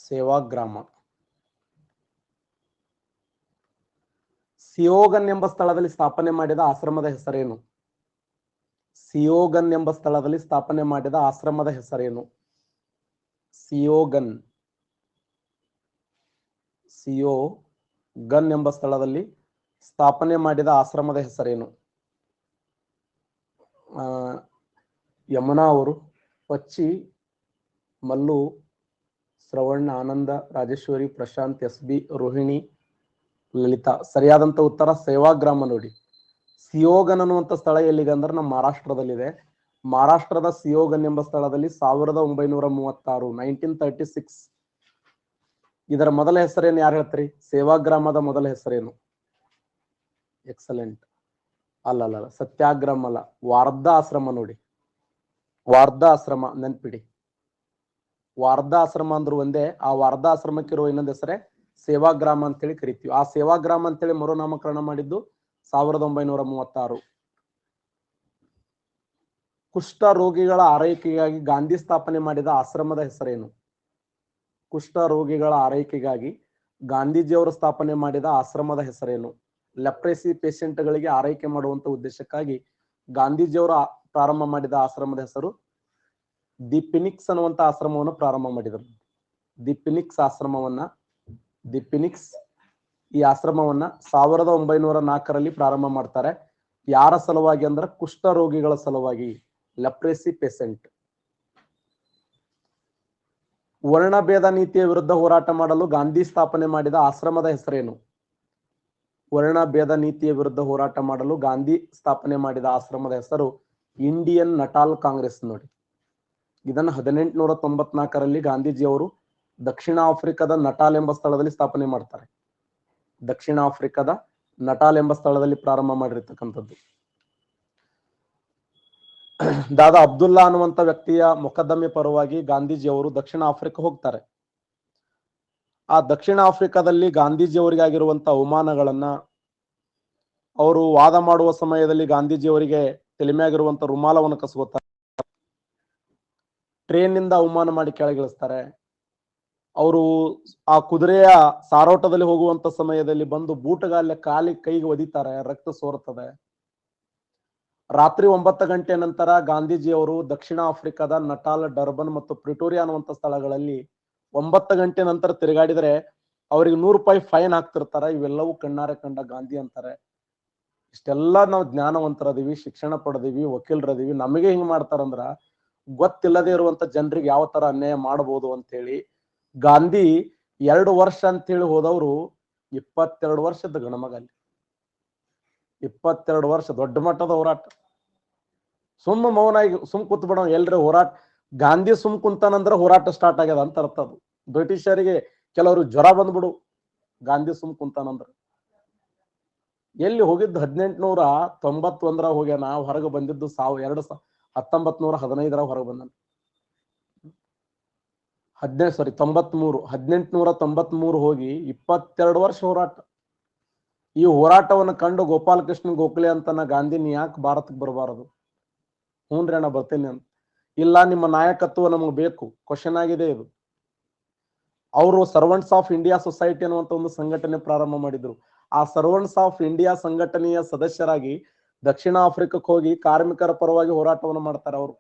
ಸೇವಾಗ್ರಾಮ. ಸಿಯೋಗನ್ ಎಂಬ ಸ್ಥಳದಲ್ಲಿ ಸ್ಥಾಪನೆ ಮಾಡಿದ ಆಶ್ರಮದ ಹೆಸರೇನು? ಸಿಯೋಗನ್ ಎಂಬ ಸ್ಥಳದಲ್ಲಿ ಸ್ಥಾಪನೆ ಮಾಡಿದ ಆಶ್ರಮದ ಹೆಸರೇನು? ಸಿಯೋಗನ್ ಎಂಬ ಸ್ಥಳದಲ್ಲಿ ಸ್ಥಾಪನೆ ಮಾಡಿದ ಆಶ್ರಮದ ಹೆಸರೇನು? ಯಮುನಾ ಅವರು, ಪಚ್ಚಿ, ಮಲ್ಲು, ಶ್ರವಣ್, ಆನಂದ, ರಾಜೇಶ್ವರಿ, ಪ್ರಶಾಂತ್, SB, ರೋಹಿಣಿ, ಲಲಿತಾ. ಸರಿಯಾದಂತ ಉತ್ತರ ಸೇವಾಗ್ರಾಮ. ನೋಡಿ, ಸಿಯೋಗನ್ ಅನ್ನುವಂಥ ಸ್ಥಳ ಎಲ್ಲಿದೆ ಅಂದ್ರೆ ನಮ್ಮ ಮಹಾರಾಷ್ಟ್ರದಲ್ಲಿದೆ. ಮಹಾರಾಷ್ಟ್ರದ ಸಿಯೋಗನ್ ಎಂಬ ಸ್ಥಳದಲ್ಲಿ 1936 1936 ಇದರ ಮೊದಲ ಹೆಸರೇನು ಯಾರು ಹೇಳ್ತೀರಿ? ಸೇವಾಗ್ರಾಮದ ಮೊದಲ ಹೆಸರೇನು? ಎಕ್ಸಲೆಂಟ್. ಅಲ್ಲ, ಸತ್ಯಾಗ್ರಾಮ ಅಲ್ಲ, ವಾರ್ಧಾ ಆಶ್ರಮ. ನೋಡಿ, ವಾರ್ಧಾ ಆಶ್ರಮ ನೆನ್ಪಿಡಿ. ವಾರ್ಧಾ ಆಶ್ರಮ ಅಂದ್ರು ಒಂದೇ. ಆ ವಾರ್ಧಾ ಆಶ್ರಮಕ್ಕಿರುವ ಇನ್ನೊಂದು ಹೆಸರೇ ಸೇವಾಗ್ರಾಮ ಅಂತೇಳಿ ಕರಿತೀವಿ. ಆ ಸೇವಾಗ್ರಾಮ ಅಂತೇಳಿ ಮರುನಾಮಕರಣ ಮಾಡಿದ್ದು 1936. ಕುಷ್ಠ ರೋಗಿಗಳ ಆರೈಕೆಗಾಗಿ ಗಾಂಧಿ ಸ್ಥಾಪನೆ ಮಾಡಿದ ಆಶ್ರಮದ ಹೆಸರೇನು? ಕುಷ್ಠ ರೋಗಿಗಳ ಆರೈಕೆಗಾಗಿ ಗಾಂಧೀಜಿಯವರು ಸ್ಥಾಪನೆ ಮಾಡಿದ ಆಶ್ರಮದ ಹೆಸರೇನು? ಲೆಪ್ರೆಸಿ ಪೇಷಂಟ್ಗಳಿಗೆ ಆರೈಕೆ ಮಾಡುವಂತ ಉದ್ದೇಶಕ್ಕಾಗಿ ಗಾಂಧೀಜಿಯವರು ಪ್ರಾರಂಭ ಮಾಡಿದ ಆಶ್ರಮದ ಹೆಸರು ದಿ ಫಿನಿಕ್ಸ್ ಅನ್ನುವಂತ ಆಶ್ರಮವನ್ನು ಪ್ರಾರಂಭ ಮಾಡಿದರು. ದಿ ಫಿನಿಕ್ಸ್ ಈ ಆಶ್ರಮವನ್ನ 1904ರಲ್ಲಿ ಪ್ರಾರಂಭ ಮಾಡ್ತಾರೆ. ಯಾರ ಸಲುವಾಗಿ ಅಂದ್ರೆ ಕುಷ್ಠ ರೋಗಿಗಳ ಸಲುವಾಗಿ, ಲೆಪ್ರೆಸಿ ಪೇಷಂಟ್. ವರ್ಣಭೇದ ನೀತಿಯ ವಿರುದ್ಧ ಹೋರಾಟ ಮಾಡಲು ಗಾಂಧಿ ಸ್ಥಾಪನೆ ಮಾಡಿದ ಆಶ್ರಮದ ಹೆಸರೇನು? ವರ್ಣಭೇದ ನೀತಿಯ ವಿರುದ್ಧ ಹೋರಾಟ ಮಾಡಲು ಗಾಂಧಿ ಸ್ಥಾಪನೆ ಮಾಡಿದ ಆಶ್ರಮದ ಹೆಸರು ಇಂಡಿಯನ್ ನಟಾಲ್ ಕಾಂಗ್ರೆಸ್. ನೋಡಿ, ಇದನ್ನು 1894ರಲ್ಲಿ ಗಾಂಧೀಜಿಯವರು ದಕ್ಷಿಣ ಆಫ್ರಿಕಾದ ನಟಾಲ್ ಎಂಬ ಸ್ಥಳದಲ್ಲಿ ಸ್ಥಾಪನೆ ಮಾಡ್ತಾರೆ. ದಕ್ಷಿಣ ಆಫ್ರಿಕಾದ ನಟಾಲ್ ಎಂಬ ಸ್ಥಳದಲ್ಲಿ ಪ್ರಾರಂಭ ಮಾಡಿರ್ತಕ್ಕಂಥದ್ದು. ದಾದಾ ಅಬ್ದುಲ್ಲಾ ಅನ್ನುವಂಥ ವ್ಯಕ್ತಿಯ ಮೊಕದ್ದಮೆ ಪರವಾಗಿ ಗಾಂಧೀಜಿಯವರು ದಕ್ಷಿಣ ಆಫ್ರಿಕಾ ಹೋಗ್ತಾರೆ. ಆ ದಕ್ಷಿಣ ಆಫ್ರಿಕಾದಲ್ಲಿ ಗಾಂಧೀಜಿಯವರಿಗೆ ಆಗಿರುವಂತ ಅವಮಾನಗಳನ್ನ ಅವರು ವಾದ ಮಾಡುವ ಸಮಯದಲ್ಲಿ ಗಾಂಧೀಜಿಯವರಿಗೆ ತಲೆಮೆಯಾಗಿರುವಂತ ರುಮಾಲವನ್ನು ಕಸ್ಕೋತಾರೆ. ಟ್ರೈನ್ ನಿಂದ ಅವಮಾನ ಮಾಡಿ ಕೆಳಗಿಳಿಸ್ತಾರೆ. ಅವರು ಆ ಕುದುರೆಯ ಸಾರೋಟದಲ್ಲಿ ಹೋಗುವಂತ ಸಮಯದಲ್ಲಿ ಬಂದು ಬೂಟಗಾಲ ಕೈಗೆ ಒದಿತಾರೆ, ರಕ್ತ ಸೋರುತ್ತದೆ. ರಾತ್ರಿ 9 ಗಂಟೆ ನಂತರ ಗಾಂಧೀಜಿಯವರು ದಕ್ಷಿಣ ಆಫ್ರಿಕಾದ ನಟಾಲ್, ಡರ್ಬನ್ ಮತ್ತು ಪ್ರಿಟೋರಿಯಾ ಅನ್ನುವಂಥ ಸ್ಥಳಗಳಲ್ಲಿ 9 ಗಂಟೆ ನಂತರ ತಿರುಗಾಡಿದರೆ ಅವ್ರಿಗೆ ₹100 ಫೈನ್ ಹಾಕ್ತಿರ್ತಾರೆ. ಇವೆಲ್ಲವೂ ಕಣ್ಣಾರೆ ಕಂಡ ಗಾಂಧಿ ಅಂತಾರೆ, ಇಷ್ಟೆಲ್ಲ ನಾವು ಜ್ಞಾನವಂತರದೀವಿ, ಶಿಕ್ಷಣ ಪಡೆದೀವಿ, ವಕೀಲರದೀವಿ, ನಮಗೆ ಹಿಂಗ್ ಮಾಡ್ತಾರಂದ್ರ ಗೊತ್ತಿಲ್ಲದೆ ಇರುವಂತ ಜನರಿಗೆ ಯಾವ ತರ ಅನ್ಯಾಯ ಮಾಡಬಹುದು ಅಂತ ಹೇಳಿ ಗಾಂಧಿ 2 ವರ್ಷ ಅಂತ ಹೇಳಿ ಹೋದವರು 22 ವರ್ಷದ ಗಣಮಗ. ಅಲ್ಲಿ 22 ವರ್ಷ ದೊಡ್ಡ ಮಟ್ಟದ ಹೋರಾಟ. ಸುಮ್ಮ ಮೌನಾಗಿ ಕೂತ್ ಬಿಡೋ ಎಲ್ರಿ ಹೋರಾಟ. ಗಾಂಧಿ ಕುಂತಾನಂದ್ರ ಹೋರಾಟ ಸ್ಟಾರ್ಟ್ ಆಗ್ಯದ ಅಂತ ಅರ್ಥ. ಅದು ಬ್ರಿಟಿಷರಿಗೆ ಕೆಲವರು ಜ್ವರ ಬಂದ್ಬಿಡು, ಗಾಂಧಿ ಕುಂತಾನಂದ್ರ. ಎಲ್ಲಿ ಹೋಗಿದ್ದು 1891 ಹೋಗ್ಯಾನ, ಹೊರಗೆ ಬಂದಿದ್ದು 1915 ಹೊರಗೆ ಬಂದ. 1893 ಹೋಗಿ 22 ವರ್ಷ ಹೋರಾಟ. ಈ ಹೋರಾಟವನ್ನು ಕಂಡು ಗೋಪಾಲಕೃಷ್ಣ ಗೋಖಲೆ ಅಂತನ ಗಾಂಧಿ, ನೀ ಯಾಕೆ ಭಾರತಕ್ಕೆ ಬರಬಾರದು? ಹ್ಞೂನ್ರಿ ಅಣ್ಣ ಬರ್ತೇನೆ ಅಂತ. ಇಲ್ಲ, ನಿಮ್ಮ ನಾಯಕತ್ವ ನಮಗೆ ಬೇಕು. ಕ್ವಶನ್ ಆಗಿದೆ ಇದು. ಅವರು ಸರ್ವೆಂಟ್ಸ್ ಆಫ್ ಇಂಡಿಯಾ ಸೊಸೈಟಿ ಅನ್ನುವಂತ ಒಂದು ಸಂಘಟನೆ ಪ್ರಾರಂಭ ಮಾಡಿದ್ರು. ಆ ಸರ್ವೆಂಟ್ಸ್ ಆಫ್ ಇಂಡಿಯಾ ಸಂಘಟನೆಯ ಸದಸ್ಯರಾಗಿ ದಕ್ಷಿಣ ಆಫ್ರಿಕಕ್ಕೆ ಹೋಗಿ ಕಾರ್ಮಿಕರ ಪರವಾಗಿ ಹೋರಾಟವನ್ನು ಮಾಡ್ತಾರೆ ಅವರು.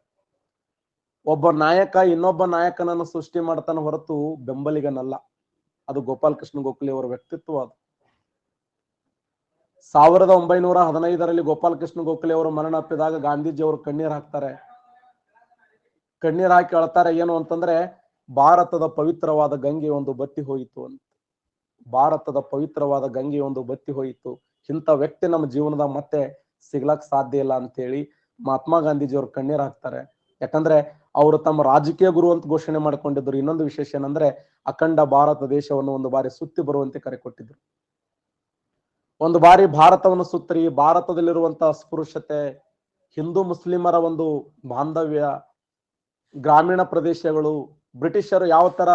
ಒಬ್ಬ ನಾಯಕ ಇನ್ನೊಬ್ಬ ನಾಯಕನನ್ನು ಸೃಷ್ಟಿ ಮಾಡ್ತಾನೆ ಹೊರತು ಬೆಂಬಲಿಗನಲ್ಲ. ಅದು ಗೋಪಾಲ್ ಕೃಷ್ಣ ಗೋಖಲೆ ಅವರ ವ್ಯಕ್ತಿತ್ವ. ಅದು 1915ರಲ್ಲಿ ಗೋಪಾಲ್ ಕೃಷ್ಣ ಗೋಖಲೆ ಅವರು ಮರಣ ಅಪ್ಪಿದಾಗ ಗಾಂಧೀಜಿ ಅವರು ಕಣ್ಣೀರ್ ಹಾಕ್ತಾರೆ. ಕಣ್ಣೀರ್ ಹಾಕಿ ಅಳ್ತಾರೆ. ಏನು ಅಂತಂದ್ರೆ, ಭಾರತದ ಪವಿತ್ರವಾದ ಗಂಗೆ ಒಂದು ಬತ್ತಿ ಹೋಯಿತು ಅಂತ. ಭಾರತದ ಪವಿತ್ರವಾದ ಗಂಗೆ ಒಂದು ಬತ್ತಿ ಹೋಯಿತು, ಇಂಥ ವ್ಯಕ್ತಿ ನಮ್ಮ ಜೀವನದಾಗ ಮತ್ತೆ ಸಿಗ್ಲಕ್ ಸಾಧ್ಯ ಇಲ್ಲ ಅಂತೇಳಿ ಮಹಾತ್ಮ ಗಾಂಧೀಜಿ ಅವರು ಕಣ್ಣೀರ್ ಹಾಕ್ತಾರೆ. ಯಾಕಂದ್ರೆ ಅವರು ತಮ್ಮ ರಾಜಕೀಯ ಗುರು ಅಂತ ಘೋಷಣೆ ಮಾಡ್ಕೊಂಡಿದ್ರು. ಇನ್ನೊಂದು ವಿಶೇಷ ಏನಂದ್ರೆ, ಅಖಂಡ ಭಾರತ ದೇಶವನ್ನು ಒಂದು ಬಾರಿ ಸುತ್ತಿ ಬರುವಂತೆ ಕರೆ ಕೊಟ್ಟಿದ್ರು. ಒಂದು ಬಾರಿ ಭಾರತವನ್ನು ಸುತ್ತರಿ, ಭಾರತದಲ್ಲಿರುವಂತಹ ಅಸ್ಪೃಶ್ಯತೆ, ಹಿಂದೂ ಮುಸ್ಲಿಮರ ಒಂದು ಬಾಂಧವ್ಯ, ಗ್ರಾಮೀಣ ಪ್ರದೇಶಗಳು, ಬ್ರಿಟಿಷರು ಯಾವ ತರ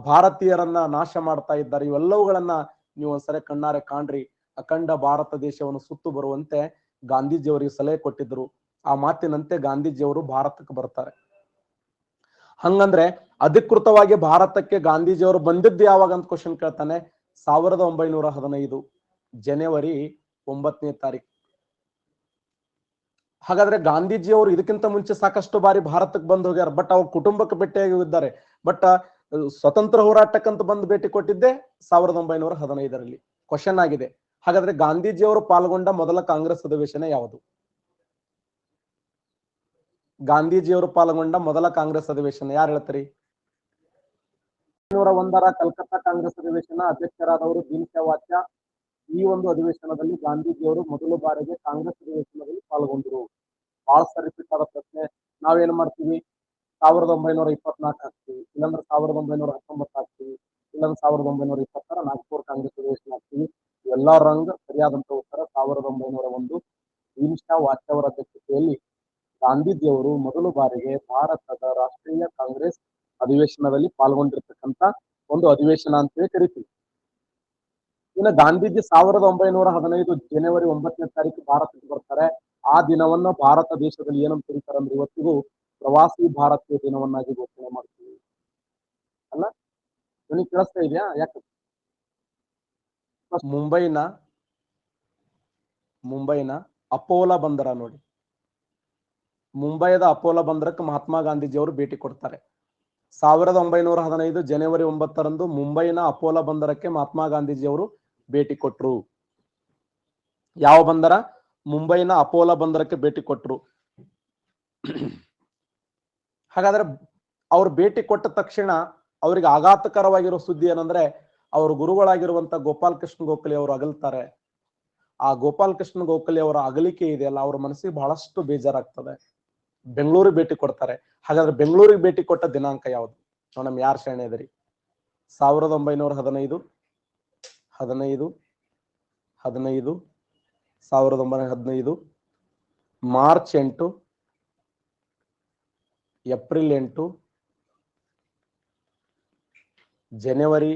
ಭಾರತೀಯರನ್ನ ನಾಶ ಮಾಡ್ತಾ ಇದ್ದಾರೆ, ಇವೆಲ್ಲವುಗಳನ್ನ ನೀವು ಒಂದ್ಸರಿ ಕಣ್ಣಾರೆ ಕಾಣ್ರಿ. ಅಖಂಡ ಭಾರತ ದೇಶವನ್ನು ಸುತ್ತು ಬರುವಂತೆ ಗಾಂಧೀಜಿಯವರಿಗೆ ಸಲಹೆ ಕೊಟ್ಟಿದ್ರು. ಆ ಮಾತಿನಂತೆ ಗಾಂಧೀಜಿಯವರು ಭಾರತಕ್ಕೆ ಬರ್ತಾರೆ. ಹಂಗಂದ್ರೆ ಅಧಿಕೃತವಾಗಿ ಭಾರತಕ್ಕೆ ಗಾಂಧೀಜಿಯವರು ಬಂದಿದ್ದು ಯಾವಾಗ ಅಂತ ಕ್ವಶನ್ ಕೇಳ್ತಾನೆ. 1915 ಜನವರಿ 9ನೇ ತಾರೀಕು. ಹಾಗಾದ್ರೆ ಗಾಂಧೀಜಿಯವರು ಇದಕ್ಕಿಂತ ಮುಂಚೆ ಸಾಕಷ್ಟು ಬಾರಿ ಭಾರತಕ್ಕೆ ಬಂದು ಹೋಗ್ಯಾರ. ಬಟ್ ಅವ್ರ ಕುಟುಂಬಕ್ಕೆ ಭೇಟಿಯಾಗಿ ಇದ್ದಾರೆ. ಬಟ್ ಸ್ವತಂತ್ರ ಹೋರಾಟಕ್ಕಂತ ಬಂದು ಭೇಟಿ ಕೊಟ್ಟಿದ್ದೆ 1915ರಲ್ಲಿ. ಕ್ವಶನ್ ಆಗಿದೆ, ಹಾಗಾದ್ರೆ ಗಾಂಧೀಜಿಯವರು ಪಾಲ್ಗೊಂಡ ಮೊದಲ ಕಾಂಗ್ರೆಸ್ ಅಧಿವೇಶನ ಯಾವುದು? ಗಾಂಧೀಜಿಯವರು ಪಾಲ್ಗೊಂಡ ಮೊದಲ ಕಾಂಗ್ರೆಸ್ ಅಧಿವೇಶನ ಯಾರು ಹೇಳ್ತೀರಿ? 1901ರ ಕಲ್ಕತ್ತಾ ಕಾಂಗ್ರೆಸ್ ಅಧಿವೇಶನ. ಅಧ್ಯಕ್ಷರಾದವರು ದೀನಶಾ ವಾಚ್ಯ. ಈ ಒಂದು ಅಧಿವೇಶನದಲ್ಲಿ ಗಾಂಧೀಜಿಯವರು ಮೊದಲ ಬಾರಿಗೆ ಕಾಂಗ್ರೆಸ್ ಅಧಿವೇಶನದಲ್ಲಿ ಪಾಲ್ಗೊಂಡರು. ಬಹಳ ರಿಪೀಟ್ ಆದ ಪ್ರಶ್ನೆ. ನಾವೇನ್ ಮಾಡ್ತೀವಿ, 1924 ಹಾಕ್ತೀವಿ, ಇಲ್ಲಾಂದ್ರೆ 1919 ಹಾಕ್ತೀವಿ, ಇಲ್ಲಾಂದ್ರೆ 1920ರ ನಾಗ್ಪುರ್ ಕಾಂಗ್ರೆಸ್ ಅಧಿವೇಶನ ಹಾಕ್ತೀವಿ. ಎಲ್ಲಾ ರಂಗ್ ಸರಿಯಾದಂತ ಉತ್ತರ 1901. ದೀನಶಾ ವಾಚ್ಯ ಅವರ ಅಧ್ಯಕ್ಷತೆಯಲ್ಲಿ ಗಾಂಧೀಜಿಯವರು ಮೊದಲ ಬಾರಿಗೆ ಭಾರತದ ರಾಷ್ಟ್ರೀಯ ಕಾಂಗ್ರೆಸ್ ಅಧಿವೇಶನದಲ್ಲಿ ಪಾಲ್ಗೊಂಡಿರ್ತಕ್ಕಂಥ ಒಂದು ಅಧಿವೇಶನ ಅಂತೇಳಿ ಕರಿತೀವಿ. ಇನ್ನು ಗಾಂಧೀಜಿ 1915 ಜನವರಿ 9ನೇ ತಾರೀಕು ಭಾರತಕ್ಕೆ ಬರ್ತಾರೆ. ಆ ದಿನವನ್ನ ಭಾರತ ದೇಶದಲ್ಲಿ ಏನಂತ ಕರೀತಾರೆ ಅಂದ್ರೆ, ಇವತ್ತಿಗೂ ಪ್ರವಾಸಿ ಭಾರತೀಯ ದಿನವನ್ನಾಗಿ ಘೋಷಣೆ ಮಾಡ್ತೀವಿ ಅಲ್ಲ. ನಿಮಗೆ ಕೇಳಿಸ್ತಾ ಇದೆಯಾ? ಯಾಕೆ ಮುಂಬೈನ ಅಪೋಲಾ ಬಂದರ ನೋಡಿ, ಮುಂಬೈದ ಅಪೋಲಾ ಬಂದರಕ್ಕೆ ಮಹಾತ್ಮ ಗಾಂಧೀಜಿ ಅವರು ಭೇಟಿ ಕೊಡ್ತಾರೆ. 1915 ಜನವರಿ 9ರಂದು ಮುಂಬೈನ ಅಪೋಲಾ ಬಂದರಕ್ಕೆ ಮಹಾತ್ಮ ಗಾಂಧೀಜಿ ಅವರು ಭೇಟಿ ಕೊಟ್ರು. ಯಾವ ಬಂದರ? ಮುಂಬೈನ ಅಪೋಲಾ ಬಂದರಕ್ಕೆ ಭೇಟಿ ಕೊಟ್ರು. ಹಾಗಾದ್ರೆ ಅವ್ರು ಭೇಟಿ ಕೊಟ್ಟ ತಕ್ಷಣ ಅವರಿಗೆ ಆಘಾತಕರವಾಗಿರೋ ಸುದ್ದಿ ಏನಂದ್ರೆ, ಅವ್ರ ಗುರುಗಳಾಗಿರುವಂತ ಗೋಪಾಲ್ ಕೃಷ್ಣ ಗೋಖಲೆ ಅವರು ಅಗಲ್ತಾರೆ. ಆ ಗೋಪಾಲ್ ಕೃಷ್ಣ ಗೋಖಲೆ ಅವರ ಅಗಲಿಕೆ ಇದೆಯಲ್ಲ, ಅವ್ರ ಮನಸ್ಸಿಗೆ ಬಹಳಷ್ಟು ಬೇಜಾರಾಗ್ತದೆ. ಬೆಂಗಳೂರಿಗೆ ಭೇಟಿ ಕೊಡ್ತಾರೆ. ಹಾಗಾದ್ರೆ ಬೆಂಗಳೂರಿಗೆ ಭೇಟಿ ಕೊಟ್ಟ ದಿನಾಂಕ ಯಾವುದು? ನೋಡಮ್ ಯಾರು ಶರಣ ಇದರಿ. 1915 1915 ಮಾರ್ಚ್ 8, ಏಪ್ರಿಲ್ 8, ಜನವರಿ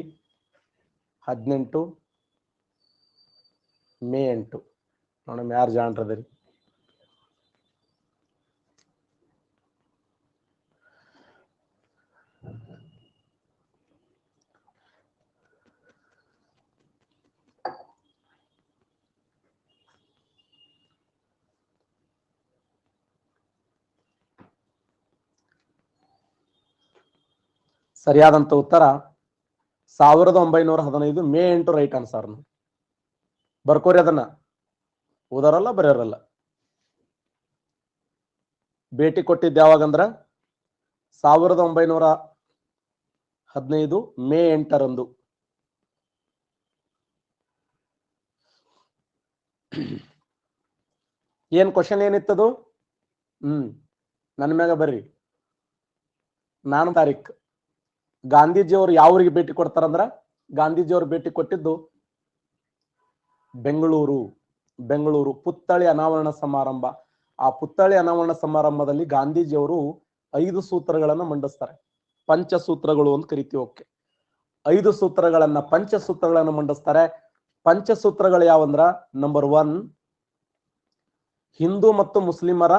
18, ಮೇ 8. ನೋಡಮ್ ಯಾರು ಜಾಣ್ರದರಿ. ಸರಿಯಾದಂತ ಉತ್ತರ 1915 ಮೇ 8 ರೈಟ್ ಆನ್ಸರ್. ಬರ್ಕೋರಿ ಅದನ್ನ, ಓದಾರಲ್ಲ ಬರೆಯೋರಲ್ಲ. ಭೇಟಿ ಕೊಟ್ಟಿದ್ದ ಯಾವಾಗಂದ್ರ 1915 ಮೇ 8ರಂದು. ಏನ್ ಕ್ವಶನ್ ಏನಿತ್ತದು? ನನ್ನ ಮ್ಯಾಗ ಬರ್ರಿ. ನಾನು ತಾರೀಖ್. ಗಾಂಧೀಜಿಯವರು ಯಾವ ಊರಿಗೆ ಭೇಟಿ ಕೊಡ್ತಾರಂದ್ರ, ಗಾಂಧೀಜಿಯವರು ಭೇಟಿ ಕೊಟ್ಟಿದ್ದು ಬೆಂಗಳೂರು ಪುತ್ಥಳಿ ಅನಾವರಣ ಸಮಾರಂಭ. ಆ ಪುತ್ಥಳಿ ಅನಾವರಣ ಸಮಾರಂಭದಲ್ಲಿ ಗಾಂಧೀಜಿಯವರು 5 ಸೂತ್ರಗಳನ್ನ ಮಂಡಿಸ್ತಾರೆ. ಪಂಚಸೂತ್ರಗಳು ಅಂತ ಕರಿತೀವಿ. ಓಕೆ, 5 ಸೂತ್ರಗಳನ್ನ, ಪಂಚಸೂತ್ರಗಳನ್ನ ಮಂಡಿಸ್ತಾರೆ. ಪಂಚಸೂತ್ರಗಳು ಯಾವಂದ್ರ, ನಂಬರ್ 1 ಹಿಂದೂ ಮತ್ತು ಮುಸ್ಲಿಮರ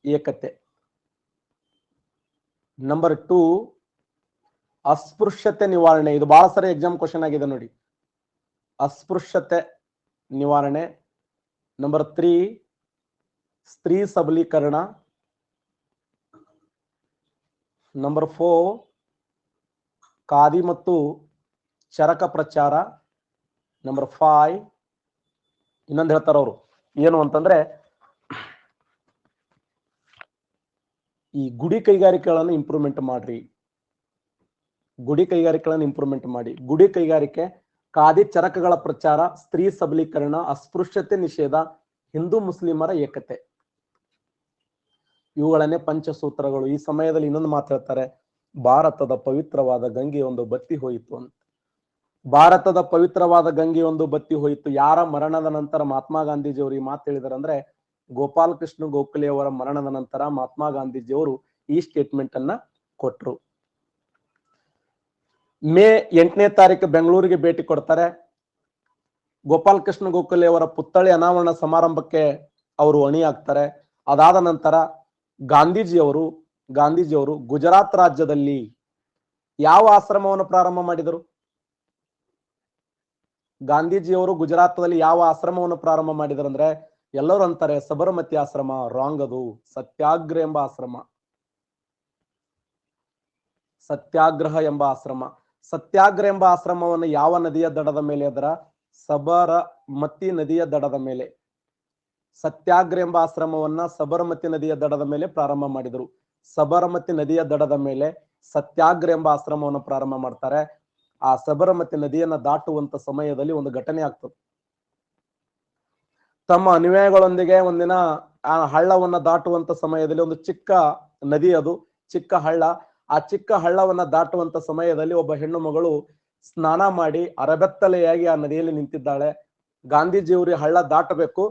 ಏಕತೆ. ನಂಬರ್ 2 ಅಸ್ಪೃಶ್ಯತೆ ನಿವಾರಣೆ. ಇದು ಬಹಳ ಸರಿ ಎಕ್ಸಾಮ್ ಕ್ವಶನ್ ಆಗಿದೆ ನೋಡಿ, ಅಸ್ಪೃಶ್ಯತೆ ನಿವಾರಣೆ. ನಂಬರ್ 3 ಸ್ತ್ರೀ ಸಬಲೀಕರಣ. ನಂಬರ್ 4 ಖಾದಿ ಮತ್ತು ಚರಕ ಪ್ರಚಾರ. ನಂಬರ್ 5 ಇನ್ನೊಂದು ಹೇಳ್ತಾರ ಅವರು ಏನು ಅಂತಂದ್ರೆ ಈ ಗುಡಿ ಕೈಗಾರಿಕೆಗಳನ್ನು ಇಂಪ್ರೂವ್ಮೆಂಟ್ ಮಾಡ್ರಿ, ಗುಡಿ ಕೈಗಾರಿಕೆಗಳನ್ನು ಇಂಪ್ರೂವ್ಮೆಂಟ್ ಮಾಡಿ. ಗುಡಿ ಕೈಗಾರಿಕೆ, ಖಾದಿ ಚರಕಗಳ ಪ್ರಚಾರ, ಸ್ತ್ರೀ ಸಬಲೀಕರಣ, ಅಸ್ಪೃಶ್ಯತೆ ನಿಷೇಧ, ಹಿಂದೂ ಮುಸ್ಲಿಮರ ಏಕತೆ, ಇವುಗಳನ್ನೇ ಪಂಚಸೂತ್ರಗಳು. ಈ ಸಮಯದಲ್ಲಿ ಇನ್ನೊಂದು ಮಾತು ಹೇಳ್ತಾರೆ, ಭಾರತದ ಪವಿತ್ರವಾದ ಗಂಗೆಯೊಂದು ಬತ್ತಿ ಹೋಯಿತು ಅಂತ. ಭಾರತದ ಪವಿತ್ರವಾದ ಗಂಗೆಯೊಂದು ಬತ್ತಿ ಹೋಯಿತು. ಯಾರ ಮರಣದ ನಂತರ ಮಹಾತ್ಮ ಗಾಂಧೀಜಿಯವರು ಈ ಮಾತು ಹೇಳಿದಾರೆ ಅಂದ್ರೆ ಗೋಪಾಲ್ ಕೃಷ್ಣ ಗೋಖಲೆ ಅವರ ಮರಣದ ನಂತರ ಮಹಾತ್ಮ ಗಾಂಧೀಜಿಯವರು ಈ ಸ್ಟೇಟ್ಮೆಂಟ್ ಅನ್ನ ಕೊಟ್ರು. ಮೇ 8ನೇ ತಾರೀಕು ಬೆಂಗಳೂರಿಗೆ ಭೇಟಿ ಕೊಡ್ತಾರೆ. ಗೋಪಾಲ್ ಕೃಷ್ಣ ಗೋಖಲೆ ಅವರ ಪುತ್ಥಳಿ ಅನಾವರಣ ಸಮಾರಂಭಕ್ಕೆ ಅವರು ಅಣಿಯಾಗ್ತಾರೆ. ಅದಾದ ನಂತರ ಗಾಂಧೀಜಿಯವರು ಗುಜರಾತ್ ರಾಜ್ಯದಲ್ಲಿ ಯಾವ ಆಶ್ರಮವನ್ನು ಪ್ರಾರಂಭ ಮಾಡಿದರು? ಗಾಂಧೀಜಿಯವರು ಗುಜರಾತ್ನಲ್ಲಿ ಯಾವ ಆಶ್ರಮವನ್ನು ಪ್ರಾರಂಭ ಮಾಡಿದರು ಅಂದ್ರೆ ಎಲ್ಲರೂ ಅಂತಾರೆ ಸಬರಮತಿ ಆಶ್ರಮ. ರಾಂಗ್, ಅದು ಸತ್ಯಾಗ್ರಹ ಎಂಬ ಆಶ್ರಮ. ಸತ್ಯಾಗ್ರಹ ಎಂಬ ಆಶ್ರಮ. ಸತ್ಯಾಗ್ರಹ ಎಂಬ ಆಶ್ರಮವನ್ನು ಯಾವ ನದಿಯ ದಡದ ಮೇಲೆ? ಅದರ ಸಬರಮತಿ ನದಿಯ ದಡದ ಮೇಲೆ. ಸತ್ಯಾಗ್ರಹ ಎಂಬ ಆಶ್ರಮವನ್ನ ಸಬರಮತಿ ನದಿಯ ದಡದ ಮೇಲೆ ಪ್ರಾರಂಭ ಮಾಡಿದರು. ಸಬರಮತಿ ನದಿಯ ದಡದ ಮೇಲೆ ಸತ್ಯಾಗ್ರಹ ಎಂಬ ಆಶ್ರಮವನ್ನು ಪ್ರಾರಂಭ ಮಾಡ್ತಾರೆ. ಆ ಸಬರಮತಿ ನದಿಯನ್ನ ದಾಟುವಂತ ಸಮಯದಲ್ಲಿ ಒಂದು ಘಟನೆ ಆಗ್ತದೆ. ತಮ್ಮ ಅನುಯಾಯಿಗಳೊಂದಿಗೆ ಒಂದಿನ ಆ ಹಳ್ಳವನ್ನ ದಾಟುವಂತ ಸಮಯದಲ್ಲಿ ಒಂದು ಚಿಕ್ಕ ನದಿ, ಅದು ಚಿಕ್ಕ ಹಳ್ಳ. ಆ ಚಿಕ್ಕ ಹಳ್ಳವನ್ನ ದಾಟುವಂತ ಸಮಯದಲ್ಲಿ ಒಬ್ಬ ಹೆಣ್ಣು ಮಗಳು ಸ್ನಾನ ಮಾಡಿ ಅರಬೆತ್ತಲೆಯಾಗಿ ಆ ನದಿಯಲ್ಲಿ ನಿಂತಿದ್ದಾಳೆ. ಗಾಂಧೀಜಿಯವರು ಹಳ್ಳ ದಾಟಬೇಕು,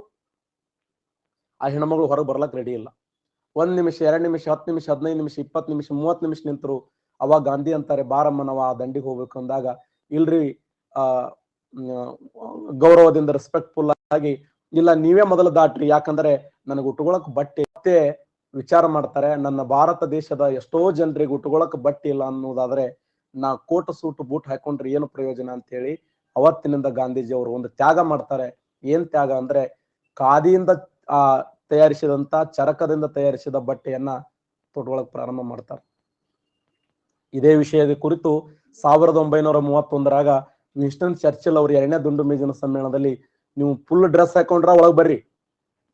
ಆ ಹೆಣ್ಮಗಳು ಹೊರಗೆ ಬರ್ಲಕ್ ರೆಡಿ ಇಲ್ಲ. 1 ನಿಮಿಷ, 2 ನಿಮಿಷ, 10 ನಿಮಿಷ, 15 ನಿಮಿಷ, 20 ನಿಮಿಷ, 30 ನಿಮಿಷ ನಿಂತರು. ಅವಾಗ ಗಾಂಧಿ ಅಂತಾರೆ, ಬಾರಮ್ಮ ನಾವು ಆ ದಂಡಿಗೆ ಹೋಗ್ಬೇಕು ಅಂದಾಗ, ಇಲ್ರಿ ಗೌರವದಿಂದ ರೆಸ್ಪೆಕ್ಟ್ಫುಲ್ ಆಗಿ, ಇಲ್ಲ ನೀವೇ ಮೊದಲು ದಾಟ್ರಿ, ಯಾಕಂದ್ರೆ ನನಗೆ ಉಟ್ಕೊಳಕ್ ಬಟ್ಟೆ. ಮತ್ತೆ ವಿಚಾರ ಮಾಡ್ತಾರೆ, ನನ್ನ ಭಾರತ ದೇಶದ ಎಷ್ಟೋ ಜನರಿಗೆ ಉಟ್ಕೊಳಕ್ ಬಟ್ಟೆ ಇಲ್ಲ ಅನ್ನೋದಾದ್ರೆ ನಾ ಕೋಟ್ ಸೂಟ್ ಬೂಟ್ ಹಾಕೊಂಡ್ರೆ ಏನು ಪ್ರಯೋಜನ ಅಂತ ಹೇಳಿ ಅವತ್ತಿನಿಂದ ಗಾಂಧೀಜಿ ಅವರು ಒಂದು ತ್ಯಾಗ ಮಾಡ್ತಾರೆ. ಏನ್ ತ್ಯಾಗ ಅಂದ್ರೆ ಖಾದಿಯಿಂದ ತಯಾರಿಸಿದಂತ, ಚರಕದಿಂದ ತಯಾರಿಸಿದ ಬಟ್ಟೆಯನ್ನ ತೊಟ್ಕೊಳಕ್ ಪ್ರಾರಂಭ ಮಾಡ್ತಾರೆ. ಇದೇ ವಿಷಯದ ಕುರಿತು 1931ರಾಗ ವಿನ್ಸ್ಟನ್ ಚರ್ಚಿಲ್ ಅವರು 2ನೇ ದುಂಡು ಮೇಜಿನ ಸಮ್ಮೇಳನದಲ್ಲಿ, ನೀವು ಫುಲ್ ಡ್ರೆಸ್ ಹಾಕೊಂಡ್ರ ಒಳಗ್ ಬರ್ರಿ,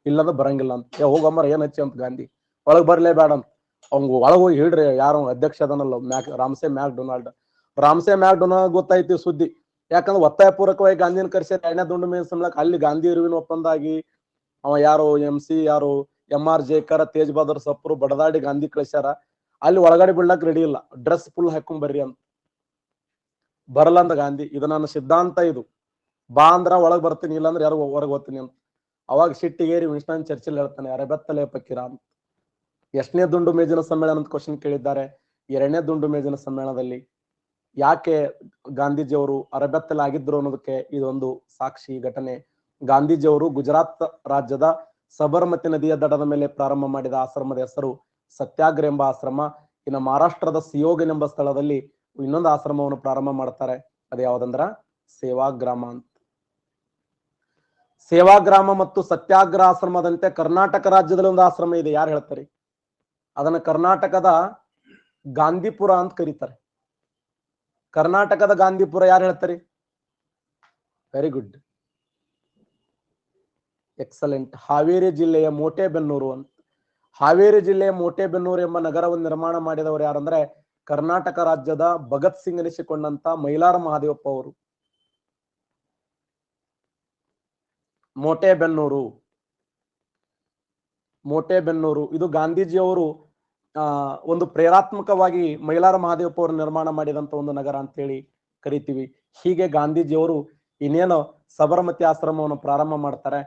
ಇಲ್ಲದ ಬರಂಗಿಲ್ಲ ಅಂತ. ಹೋಗಮ್ಮರ ಏನ್ ಹಚ್ಚಿ ಅಂತ ಗಾಂಧಿ, ಒಳಗ್ ಬರ್ಲೇ ಬೇಡ ಅಂತ. ಅವ್ಗ ಒಳಗ್ ಹೋಗಿ ಹೇಳ್ರಿ, ಯಾರು ಅಧ್ಯಕ್ಷ ಅದನ್ನಲ್ಲ, ರಾಮ್ಸೆ ಮ್ಯಾಕ್ಡೊನಾಲ್ಡ್ ಗೊತ್ತಾಯ್ತು ಸುದ್ದಿ. ಯಾಕಂದ್ರೆ ಒತ್ತಾಯ ಪೂರ್ವಕವಾಗಿ ಗಾಂಧಿನ ಕರೆಸಿ 2ನೇ ದುಂಡು ಮೇಜಿನ ಸಮ್ಮೇಳನಕ್ಕೆ ಅಲ್ಲಿ ಗಾಂಧಿ ಇರುವಿನ ಒಪ್ಪಂದಾಗಿ ಅವ ಯಾರು MC ಯಾರು MR ಜೇಕರ್, ತೇಜ್ ಬಹದ್ದೂರ್ ಸಪ್ರು ಬಡದಾಡಿ ಗಾಂಧಿ ಕಳಿಸ್ಯಾರ. ಅಲ್ಲಿ ಒಳಗಡೆ ಬಿಡ್ಲಕ್ ರೆಡಿ ಇಲ್ಲ, ಡ್ರೆಸ್ ಫುಲ್ ಹಾಕೊಂಡ್ ಬರ್ರಿ ಅಂತ. ಬರಲ್ಲ ಅಂದ ಗಾಂಧಿ, ಇದು ನನ್ನ ಸಿದ್ಧಾಂತ, ಇದು ಬಾ ಅಂದ್ರ ಒಳಗ್ ಬರ್ತೀನಿ, ಇಲ್ಲಾಂದ್ರೆ ಯಾರು ಹೊರಗೆ ಹೋಗ್ತೀನಿ ಅಂತ. ಅವಾಗ ಸಿಟ್ಟಿಗೇರಿ ವಿನ್ಸ್ಟನ್ ಚರ್ಚಿಲ್ ಹೇಳ್ತಾನೆ, ಅರೆಬೆತ್ತಲೆ ಪಕ್ಕಿರ ಅಂತ. ಎಷ್ಟನೇ ದುಂಡು ಮೇಜಿನ ಸಮ್ಮೇಳನ ಅಂತ ಕ್ವಶನ್ ಕೇಳಿದ್ದಾರೆ. 2ನೇ ದುಂಡು ಮೇಜಿನ ಸಮ್ಮೇಳನದಲ್ಲಿ ಯಾಕೆ ಗಾಂಧೀಜಿಯವರು ಅರೆಬೆತ್ತಲೆ ಆಗಿದ್ರು ಅನ್ನೋದಕ್ಕೆ ಇದೊಂದು ಸಾಕ್ಷಿ ಘಟನೆ. ಗಾಂಧೀಜಿಯವರು ಗುಜರಾತ್ ರಾಜ್ಯದ ಸಬರಮತಿ ನದಿಯ ದಡದ ಮೇಲೆ ಪ್ರಾರಂಭ ಮಾಡಿದ ಆಶ್ರಮದ ಹೆಸರು ಸತ್ಯಾಗ್ರಹ ಎಂಬ ಆಶ್ರಮ. ಇನ್ನು ಮಹಾರಾಷ್ಟ್ರದ ಸಿಯೋಗನ್ ಎಂಬ ಸ್ಥಳದಲ್ಲಿ ಇನ್ನೊಂದು ಆಶ್ರಮವನ್ನು ಪ್ರಾರಂಭ ಮಾಡ್ತಾರೆ. ಅದು ಯಾವ್ದಂದ್ರ ಸೇವಾಗ್ರಾಮ ಅಂತ. ಸೇವಾಗ್ರಾಮ ಮತ್ತು ಸತ್ಯಾಗ್ರಹ ಆಶ್ರಮದಂತೆ ಕರ್ನಾಟಕ ರಾಜ್ಯದಲ್ಲಿ ಒಂದು ಆಶ್ರಮ ಇದೆ. ಯಾರು ಹೇಳ್ತಾರೆ? ಅದನ್ನ ಕರ್ನಾಟಕದ ಗಾಂಧಿಪುರ ಅಂತ ಕರೀತಾರೆ. ಕರ್ನಾಟಕದ ಗಾಂಧಿಪುರ ಯಾರು ಹೇಳ್ತಾರೆ? Very good, excellent. ಹಾವೇರಿ ಜಿಲ್ಲೆಯ ಮೋಟೆಬೆನ್ನೂರು ಅಂತ. ಹಾವೇರಿ ಜಿಲ್ಲೆಯ ಮೋಟೆಬೆನ್ನೂರು ಎಂಬ ನಗರವನ್ನು ನಿರ್ಮಾಣ ಮಾಡಿದವರು ಯಾರಂದ್ರೆ ಕರ್ನಾಟಕ ರಾಜ್ಯದ ಭಗತ್ ಸಿಂಗ್ ಎನಿಸಿಕೊಂಡಂತ ಮೈಲಾರ ಮಹಾದೇವಪ್ಪ ಅವರು. ಮೋಟೆಬೆನ್ನೂರು ಇದು ಗಾಂಧೀಜಿಯವರು ಒಂದು ಪ್ರೇರಾತ್ಮಕವಾಗಿ ಮೈಲಾರ ಮಹಾದೇವಪ್ಪ ಅವರು ನಿರ್ಮಾಣ ಮಾಡಿದಂತ ಒಂದು ನಗರ ಅಂತ ಹೇಳಿ ಕರಿತೀವಿ. ಹೀಗೆ ಗಾಂಧೀಜಿಯವರು ಇನ್ನೇನು ಸಬರಮತಿ ಆಶ್ರಮವನ್ನು ಪ್ರಾರಂಭ ಮಾಡ್ತಾರೆ.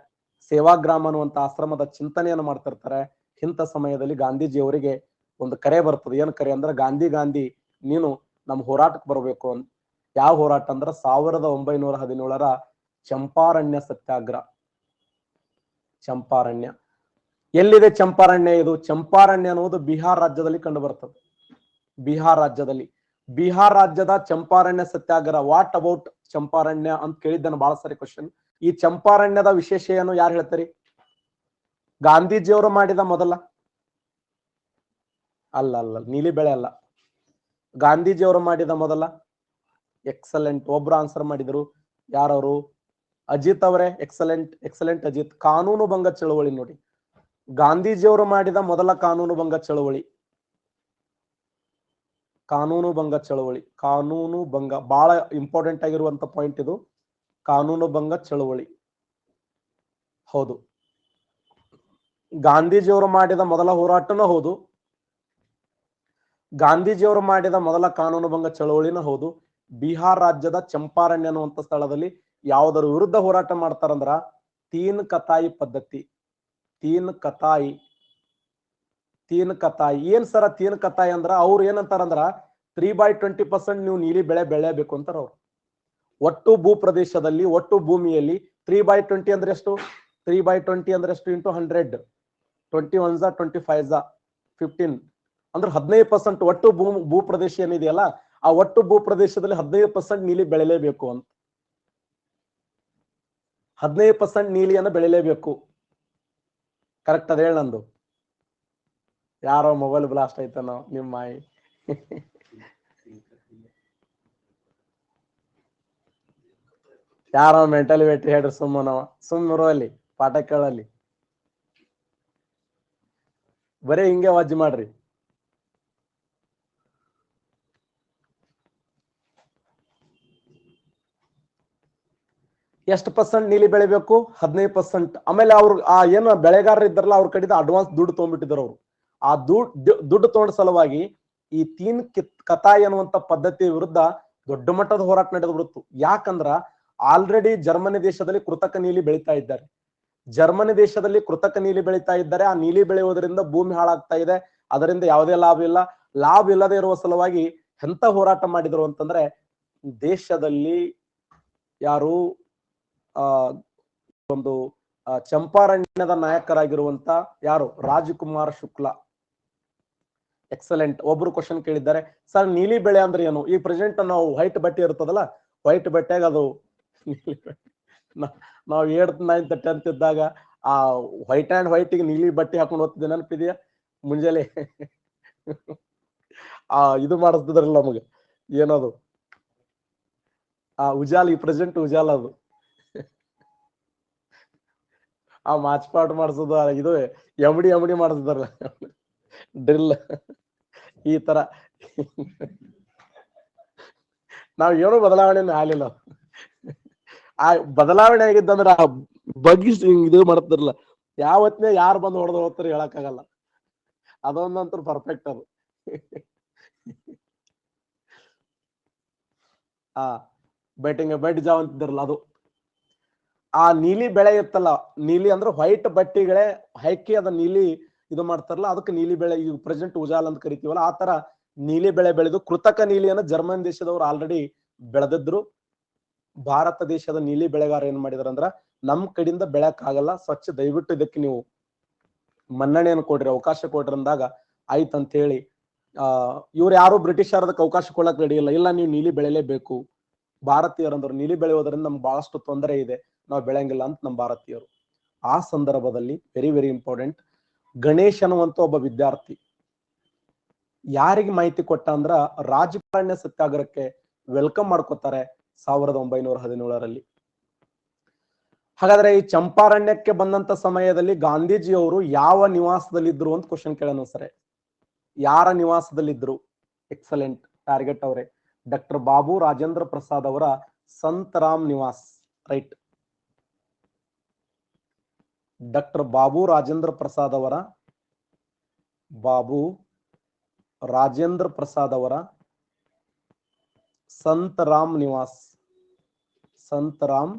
ಸೇವಾಗ್ರಾಮ ಅನ್ನುವಂತ ಆಶ್ರಮದ ಚಿಂತನೆಯನ್ನು ಮಾಡ್ತಿರ್ತಾರೆ. ಇಂಥ ಸಮಯದಲ್ಲಿ ಗಾಂಧೀಜಿಯವರಿಗೆ ಒಂದು ಕರೆ ಬರ್ತದೆ. ಏನ್ ಕರೆ ಅಂದ್ರೆ, ಗಾಂಧಿ ನೀನು ನಮ್ಮ ಹೋರಾಟಕ್ಕೆ ಬರಬೇಕು ಅಂತ. ಯಾವ ಹೋರಾಟ ಅಂದ್ರೆ 1917ರ ಚಂಪಾರಣ್ಯ ಸತ್ಯಾಗ್ರಹ. ಚಂಪಾರಣ್ಯ ಎಲ್ಲಿದೆ? ಚಂಪಾರಣ್ಯ ಇದು ಚಂಪಾರಣ್ಯ ಅನ್ನುವುದು ಬಿಹಾರ್ ರಾಜ್ಯದಲ್ಲಿ ಕಂಡು ಬರ್ತದೆ. ಬಿಹಾರ್ ರಾಜ್ಯದ ಚಂಪಾರಣ್ಯ ಸತ್ಯಾಗ್ರಹ. ವಾಟ್ ಅಬೌಟ್ ಚಂಪಾರಣ್ಯ ಅಂತ ಕೇಳಿದ್ದಾನೆ ಬಹಳ ಸಾರಿ ಕ್ವಶನ್. ಈ ಚಂಪಾರಣ್ಯದ ವಿಶೇಷ ಏನು ಯಾರು ಹೇಳ್ತಾರೆ? ಗಾಂಧೀಜಿಯವರು ಮಾಡಿದ ಮೊದಲ ಅಲ್ಲ ಅಲ್ಲ ನೀಲಿ ಬೆಳೆ ಅಲ್ಲ. ಗಾಂಧೀಜಿಯವರು ಮಾಡಿದ ಮೊದಲ. ಎಕ್ಸಲೆಂಟ್, ಒಬ್ರು ಆನ್ಸರ್ ಮಾಡಿದ್ರು. ಯಾರವರು? ಅಜಿತ್ ಅವರೇ. Excellent excellent Ajit. ಕಾನೂನು ಭಂಗ ಚಳವಳಿ ನೋಡಿ, ಗಾಂಧೀಜಿಯವರು ಮಾಡಿದ ಮೊದಲ ಕಾನೂನು ಭಂಗ ಚಳವಳಿ. ಕಾನೂನು ಭಂಗ ಚಳವಳಿ, ಕಾನೂನು ಭಂಗ ಬಹಳ ಇಂಪಾರ್ಟೆಂಟ್ ಆಗಿರುವಂತ ಪಾಯಿಂಟ್ ಇದು. ಕಾನೂನು ಭಂಗ ಚಳವಳಿ ಹೌದು. ಗಾಂಧೀಜಿಯವರು ಮಾಡಿದ ಮೊದಲ ಹೋರಾಟನೂ ಹೌದು, ಗಾಂಧೀಜಿಯವರು ಮಾಡಿದ ಮೊದಲ ಕಾನೂನು ಭಂಗ ಚಳವಳಿನೂ ಹೌದು. ಬಿಹಾರ್ ರಾಜ್ಯದ ಚಂಪಾರಣ್ಯ ಅನ್ನುವಂತ ಸ್ಥಳದಲ್ಲಿ ಯಾವುದರ ವಿರುದ್ಧ ಹೋರಾಟ ಮಾಡ್ತಾರಂದ್ರ ತೀನ್ ಕತಾಯಿ ಪದ್ಧತಿ. ತೀನ್ ಕತಾಯಿ, ತೀನ್ ಕತಾಯಿ ಏನ್ ಸರ ತೀನ್ ಕತಾಯಿ ಅಂದ್ರ ಅವ್ರು ಏನಂತಾರಂದ್ರ 3/20% ನೀವು ನೀಲಿ ಬೆಳೆ ಬೆಳೆಯಬೇಕು ಅಂತಾರ ಅವ್ರು. ಒಟ್ಟು ಭೂ ಪ್ರದೇಶದಲ್ಲಿ, ಒಟ್ಟು ಭೂಮಿಯಲ್ಲಿ 3/20 ಅಂದ್ರೆ ಎಷ್ಟು? 3/20 ಅಂದ್ರೆ ಎಷ್ಟು ಇಂಟು 100, 21 25 15 ಅಂದ್ರೆ 15%. ಒಟ್ಟು ಭೂ ಪ್ರದೇಶ ಏನಿದೆಯಲ್ಲ, ಆ ಒಟ್ಟು ಭೂ ಪ್ರದೇಶದಲ್ಲಿ 15% ನೀಲಿ ಬೆಳೆಯಲೇಬೇಕು ಅಂತ. 15% ನೀಲಿಯನ್ನು ಬೆಳಿಲೇಬೇಕು. ಕರೆಕ್ಟ್ ಅದ ಹೇಳ ನಂದು. ಯಾರೋ ಮೊಬೈಲ್ ಬ್ಲಾಸ್ಟ್ ಆಯ್ತಾನೋ ನಿಮ್ಮ ಮಾಯಿ. ಯಾರೋ ಮೆಂಟಲಿಟಿ ಹೇಳ್ರಿ ಸುಮ್ಮನವ, ಸುಮ್ಮರು ಅಲ್ಲಿ ಪಾಠ ಕೇಳಲ್ಲಿ. ಬರೀ ಹಿಂಗೆ ವಾಜ್ ಮಾಡ್ರಿ. ಎಷ್ಟು ಪರ್ಸೆಂಟ್ ನೀಲಿ ಬೆಳಿಬೇಕು? 15%. ಆಮೇಲೆ ಅವ್ರು ಆ ಏನು ಬೆಳೆಗಾರರು ಇದ್ದಾರಲ್ಲ, ಅವ್ರ ಕಡೆದ ಅಡ್ವಾನ್ಸ್ ದುಡ್ಡು ತೊಗೊಂಡ್ಬಿಟ್ಟಿದ್ರು ಅವ್ರು. ಆ ದುಡ್ಡು ತೊಗೊಂಡ ಸಲುವಾಗಿ ಈ ತೀನ್ ಕತಾಯಿ ಅನ್ನುವಂತ ಪದ್ಧತಿಯ ವಿರುದ್ಧ ದೊಡ್ಡ ಮಟ್ಟದ ಹೋರಾಟ ನಡೆದು ಬಿಡುತ್ತು. ಯಾಕಂದ್ರ ಆಲ್ರೆಡಿ ಜರ್ಮನಿ ದೇಶದಲ್ಲಿ ಕೃತಕ ನೀಲಿ ಬೆಳೀತಾ ಇದ್ದಾರೆ. ಜರ್ಮನಿ ದೇಶದಲ್ಲಿ ಕೃತಕ ನೀಲಿ ಬೆಳೀತಾ ಇದ್ದಾರೆ. ಆ ನೀಲಿ ಬೆಳೆಯುವುದರಿಂದ ಭೂಮಿ ಹಾಳಾಗ್ತಾ ಇದೆ, ಅದರಿಂದ ಯಾವುದೇ ಲಾಭ ಇಲ್ಲ. ಲಾಭ ಇಲ್ಲದೆ ಇರುವ ಸಲುವಾಗಿ ಎಂತ ಹೋರಾಟ ಮಾಡಿದ್ರು ಅಂತಂದ್ರೆ, ದೇಶದಲ್ಲಿ ಯಾರು ಒಂದು ಚಂಪಾರಣ್ಯದ ನಾಯಕರಾಗಿರುವಂತ ಯಾರು? ರಾಜಕುಮಾರ್ ಶುಕ್ಲಾ. ಎಕ್ಸಲೆಂಟ್. ಒಬ್ರು ಕ್ವಶನ್ ಕೇಳಿದ್ದಾರೆ, ಸರ್ ನೀಲಿ ಬೆಳೆ ಅಂದ್ರೆ ಏನು? ಈ ಪ್ರೆಸೆಂಟ್ ನಾವು ವೈಟ್ ಬಟ್ಟೆ ಇರ್ತದಲ್ಲ, ವೈಟ್ ಬಟ್ಟೆಗೆ ಅದು ನಾವು 8th 9th 10th ಇದ್ದಾಗ ಆ ವೈಟ್ ಅಂಡ್ ವೈಟಿಗೆ ನೀಲಿ ಬಟ್ಟೆ ಹಾಕೊಂಡು ಹೋಗ್ತಿದ್ದೆ, ನೆನಪಿದೆಯಾ? ಮುಂಜಾನೆ ಇದು ಮಾಡಿಸ್ತಿದ್ರಲ್ಲ ನಮಗೆ, ಏನದು ಉಜಾಲ. ಈ ಪ್ರೆಸೆಂಟ್ ಉಜಾಲ ಅದು. ಮಾರ್ಚ್ ಪಾಟ್ ಮಾಡಿಸೋದು, ಇದು ಎಮಡಿ ಮಾಡಿಸ್ತಾರಲ್ಲ ಡ್ರಿಲ್. ಈ ತರ ನಾವ್ ಏನೋ ಬದಲಾವಣೆ ಆಗ್ಲಿಲ್ಲ. ಆ ಬದಲಾವಣೆ ಆಗಿದ್ದಂದ್ರ ಆ ಬಗ್ಗೆ ಇದು ಮಾಡ್ತಾರಲ್ಲ, ಯಾವತ್ತೇ ಯಾರು ಬಂದು ಹೊಡೆದು ಹೋಗ್ತಾರೆ ಹೇಳಕ್ ಆಗಲ್ಲ. ಅದೊಂದಂತೂ ಪರ್ಫೆಕ್ಟ್ ಅದು. ಬೆಡ್ ಜಾವ್ ಅಂತಿದ್ರಲ್ಲ ಅದು. ಆ ನೀಲಿ ಬೆಳೆ ಇತ್ತಲ್ಲ, ನೀಲಿ ಅಂದ್ರೆ ವೈಟ್ ಬಟ್ಟೆಗಳೇ ಹಾಕಿ ಅದ ನೀಲಿ ಇದು ಮಾಡ್ತಾರಲ್ಲ, ಅದಕ್ಕೆ ನೀಲಿ ಬೆಳೆ. ಈಗ ಪ್ರೆಸೆಂಟ್ ಉಜಾಲ ಅಂತ ಕರಿತೀವಲ್ಲ, ಆ ತರ ನೀಲಿ ಬೆಳೆ ಬೆಳೆದು ಕೃತಕ ನೀಲಿಯನ್ನು ಜರ್ಮನ್ ದೇಶದವ್ರು ಆಲ್ರೆಡಿ ಬೆಳೆದಿದ್ರು. ಭಾರತ ದೇಶದ ನೀಲಿ ಬೆಳೆಗಾರ ಏನ್ ಮಾಡಿದಾರ ಅಂದ್ರ, ನಮ್ ಕಡೆಯಿಂದ ಬೆಳೆಕ್ ಆಗಲ್ಲ ಸ್ವಚ್ಛ, ದಯವಿಟ್ಟು ಇದಕ್ಕೆ ನೀವು ಮನ್ನಣೆಯನ್ನು ಕೊಡ್ರಿ, ಅವಕಾಶ ಕೊಡ್ರಿ ಅಂದಾಗ ಆಯ್ತಂತ ಹೇಳಿ ಇವ್ರು ಯಾರು ಬ್ರಿಟಿಷರ್ ಅದಕ್ಕೆ ಅವಕಾಶ ಕೊಡಕ್ ರೆಡಿ ಇಲ್ಲ. ಇಲ್ಲ, ನೀವು ನೀಲಿ ಬೆಳೆಯಲೇಬೇಕು. ಭಾರತೀಯರಂದ್ರು ನೀಲಿ ಬೆಳೆಯೋದ್ರಿಂದ ನಮ್ಗೆ ಬಹಳಷ್ಟು ತೊಂದರೆ ಇದೆ, ನಾವು ಬೆಳೆಯಂಗಿಲ್ಲ ಅಂತ ನಮ್ಮ ಭಾರತೀಯರು. ಆ ಸಂದರ್ಭದಲ್ಲಿ ವೆರಿ ವೆರಿ ಇಂಪಾರ್ಟೆಂಟ್, ಗಣೇಶ್ ಅನ್ನುವಂತ ಒಬ್ಬ ವಿದ್ಯಾರ್ಥಿ ಯಾರಿಗೆ ಮಾಹಿತಿ ಕೊಟ್ಟ ಅಂದ್ರ, ರಾಜಕಾರಣ್ಯ ಸತ್ಯಾಗ್ರಹಕ್ಕೆ ವೆಲ್ಕಮ್ ಮಾಡ್ಕೋತಾರೆ 1917ರಲ್ಲಿ. ಹಾಗಾದ್ರೆ ಈ ಚಂಪಾರಣ್ಯಕ್ಕೆ ಬಂದಂತ ಸಮಯದಲ್ಲಿ ಗಾಂಧೀಜಿಯವರು ಯಾವ ನಿವಾಸದಲ್ಲಿ ಇದ್ರು ಅಂತ ಕ್ವಶನ್ ಕೇಳೋಣ ಸರ್. ಯಾರ ನಿವಾಸದಲ್ಲಿದ್ರು? ಎಕ್ಸಲೆಂಟ್ ಟಾರ್ಗೆಟ್ ಅವರೇ. ಡಾಕ್ಟರ್ ಬಾಬು ರಾಜೇಂದ್ರ ಪ್ರಸಾದ್ ಅವರ ಸಂತ್ ರಾಮ್ ನಿವಾಸ್. ರೈಟ್. ಡಾಕ್ಟರ್ ಬಾಬು ರಾಜೇಂದ್ರ ಪ್ರಸಾದ್ ಅವರ ಸಂತ್ ರಾಮ್ ನಿವಾಸ್. ಸಂತ್ ರಾಮ್,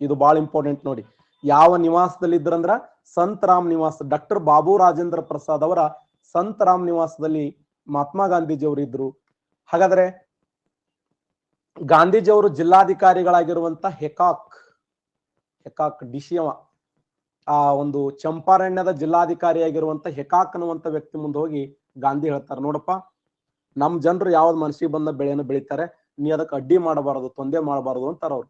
ಇದು ಬಹಳ ಇಂಪಾರ್ಟೆಂಟ್ ನೋಡಿ. ಯಾವ ನಿವಾಸದಲ್ಲಿ ಇದ್ರಂದ್ರ ಸಂತ್ ರಾಮ್ ನಿವಾಸ್. ಡಾಕ್ಟರ್ ಬಾಬು ರಾಜೇಂದ್ರ ಪ್ರಸಾದ್ ಅವರ ಸಂತ್ ರಾಮ್ ನಿವಾಸದಲ್ಲಿ ಮಹಾತ್ಮ ಗಾಂಧೀಜಿ ಅವರು ಇದ್ರು. ಹಾಗಾದ್ರೆ ಗಾಂಧೀಜಿಯವರು ಜಿಲ್ಲಾಧಿಕಾರಿಗಳಾಗಿರುವಂತ ಹೆಕಾಕ್ ಡಿಶಿಯವ, ಆ ಒಂದು ಚಂಪಾರಣ್ಯದ ಜಿಲ್ಲಾಧಿಕಾರಿಯಾಗಿರುವಂತ ಹೆಕಾಕ್ ಅನ್ನುವಂತ ವ್ಯಕ್ತಿ ಮುಂದೆ ಹೋಗಿ ಗಾಂಧಿ ಹೇಳ್ತಾರೆ, ನೋಡಪ್ಪ, ನಮ್ ಜನರು ಯಾವ್ದು ಮನಸ್ಸಿಗೆ ಬಂದ ಬೆಳೆಯನ್ನು ಬೆಳಿತಾರೆ, ನೀ ಅದಕ್ಕೆ ಅಡ್ಡಿ ಮಾಡಬಾರದು, ತೊಂದರೆ ಮಾಡಬಾರದು ಅಂತಾರ ಅವ್ರು.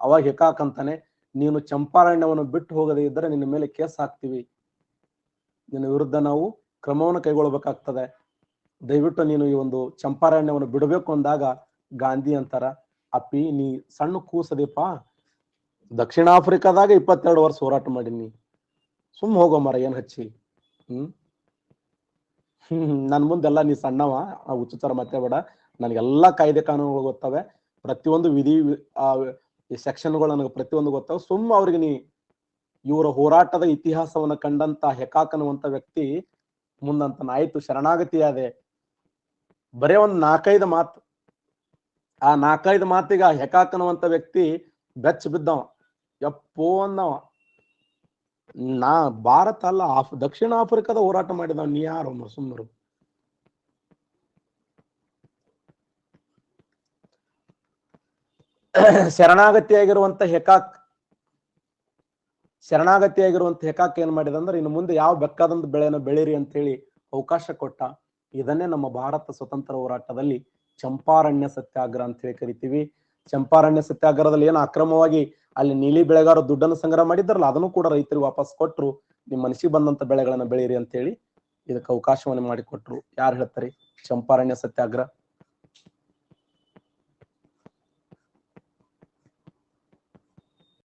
ಅವಾಗ ಹೆಕಾಕ್ ಅಂತಾನೆ, ನೀನು ಚಂಪಾರಣ್ಯವನ್ನು ಬಿಟ್ಟು ಹೋಗದೇ ಇದ್ದರೆ ನಿನ್ನ ಮೇಲೆ ಕೇಸ್ ಹಾಕ್ತಿವಿ ನಿನ್ನ ವಿರುದ್ಧ ನಾವು ಕ್ರಮವನ್ನು ಕೈಗೊಳ್ಳಬೇಕಾಗ್ತದೆ. ದಯವಿಟ್ಟು ನೀನು ಈ ಒಂದು ಚಂಪಾರಣ್ಯವನ್ನು ಬಿಡಬೇಕು ಅಂದಾಗ ಗಾಂಧಿ ಅಂತಾರ, ಅಪ್ಪಿ ನೀ ಸಣ್ಣ ಕೂಸದೀಪ, ದಕ್ಷಿಣ ಆಫ್ರಿಕಾದಾಗ 22 ವರ್ಷ ಹೋರಾಟ ಮಾಡೀನಿ, ಸುಮ್ ಹೋಗೋ ಮರ ಏನ್ ಹಚ್ಚಿ. ನನ್ ಮುಂದೆಲ್ಲ ನೀ ಸಣ್ಣವ, ಹುಚ್ಚುತ್ತರ ಮತ್ತೆ ಬೇಡ. ನನಗೆಲ್ಲಾ ಕಾಯ್ದೆ ಕಾನೂನುಗಳು ಗೊತ್ತವೆ, ಪ್ರತಿಯೊಂದು ವಿಧಿ ಸೆಕ್ಷನ್ಗಳು ನನಗೆ ಪ್ರತಿಯೊಂದು ಗೊತ್ತವೆ. ಸುಮ್ಮ ಅವ್ರಿಗೆ ನೀ ಇವರ ಹೋರಾಟದ ಇತಿಹಾಸವನ್ನ ಕಂಡಂತ ಹೆಕಾಕನ್ನುವಂತ ವ್ಯಕ್ತಿ ಮುಂದಂತ ಆಯ್ತು ಶರಣಾಗತಿ ಅದೇ ಬರೇ ಒಂದ್ 4-5 ಮಾತು, ಆ 4-5 ಮಾತಿಗೆ ಆ ಹೆಕಾಕನ್ನುವಂತ ವ್ಯಕ್ತಿ ಬೆಚ್ಚ ಬಿದ್ದವ, ಯಪ್ಪೋ ಅಂದವ. ನಾ ಭಾರತ ಅಲ್ಲ, ದಕ್ಷಿಣ ಆಫ್ರಿಕಾದ ಹೋರಾಟ ಮಾಡಿದವ, ನೀ ಯಾರು ಸುಮ್ಮರು. ಶರಣಾಗತಿಯಾಗಿರುವಂತ ಹೆಕಾಕ್ ಏನ್ ಮಾಡಿದ ಅಂದ್ರೆ, ಇನ್ನು ಮುಂದೆ ಯಾವ ಬೇಕಾದಂತ ಬೆಳೆನ ಬೆಳೀರಿ ಅಂತ ಹೇಳಿ ಅವಕಾಶ ಕೊಟ್ಟ. ಇದನ್ನೇ ನಮ್ಮ ಭಾರತ ಸ್ವತಂತ್ರ ಹೋರಾಟದಲ್ಲಿ ಚಂಪಾರಣ್ಯ ಸತ್ಯಾಗ್ರಹ ಅಂತ ಹೇಳಿ ಕರಿತೀವಿ. ಚಂಪಾರಣ್ಯ ಸತ್ಯಾಗ್ರಹದಲ್ಲಿ ಏನು ಅಕ್ರಮವಾಗಿ ಅಲ್ಲಿ ನೀಲಿ ಬೆಳೆಗಾರರು ದುಡ್ಡನ್ನು ಸಂಗ್ರಹ ಮಾಡಿದ್ರಲ್ಲ, ಅದನ್ನು ಕೂಡ ರೈತರಿಗೆ ವಾಪಸ್ ಕೊಟ್ರು. ನಿಮ್ ಮನಸ್ಸಿಗೆ ಬಂದಂತ ಬೆಳೆಗಳನ್ನ ಬೆಳೀರಿ ಅಂತ ಹೇಳಿ ಇದಕ್ಕೆ ಅವಕಾಶವನ್ನು ಮಾಡಿಕೊಟ್ರು. ಯಾರು ಹೇಳ್ತಾರೆ? ಚಂಪಾರಣ್ಯ ಸತ್ಯಾಗ್ರಹ.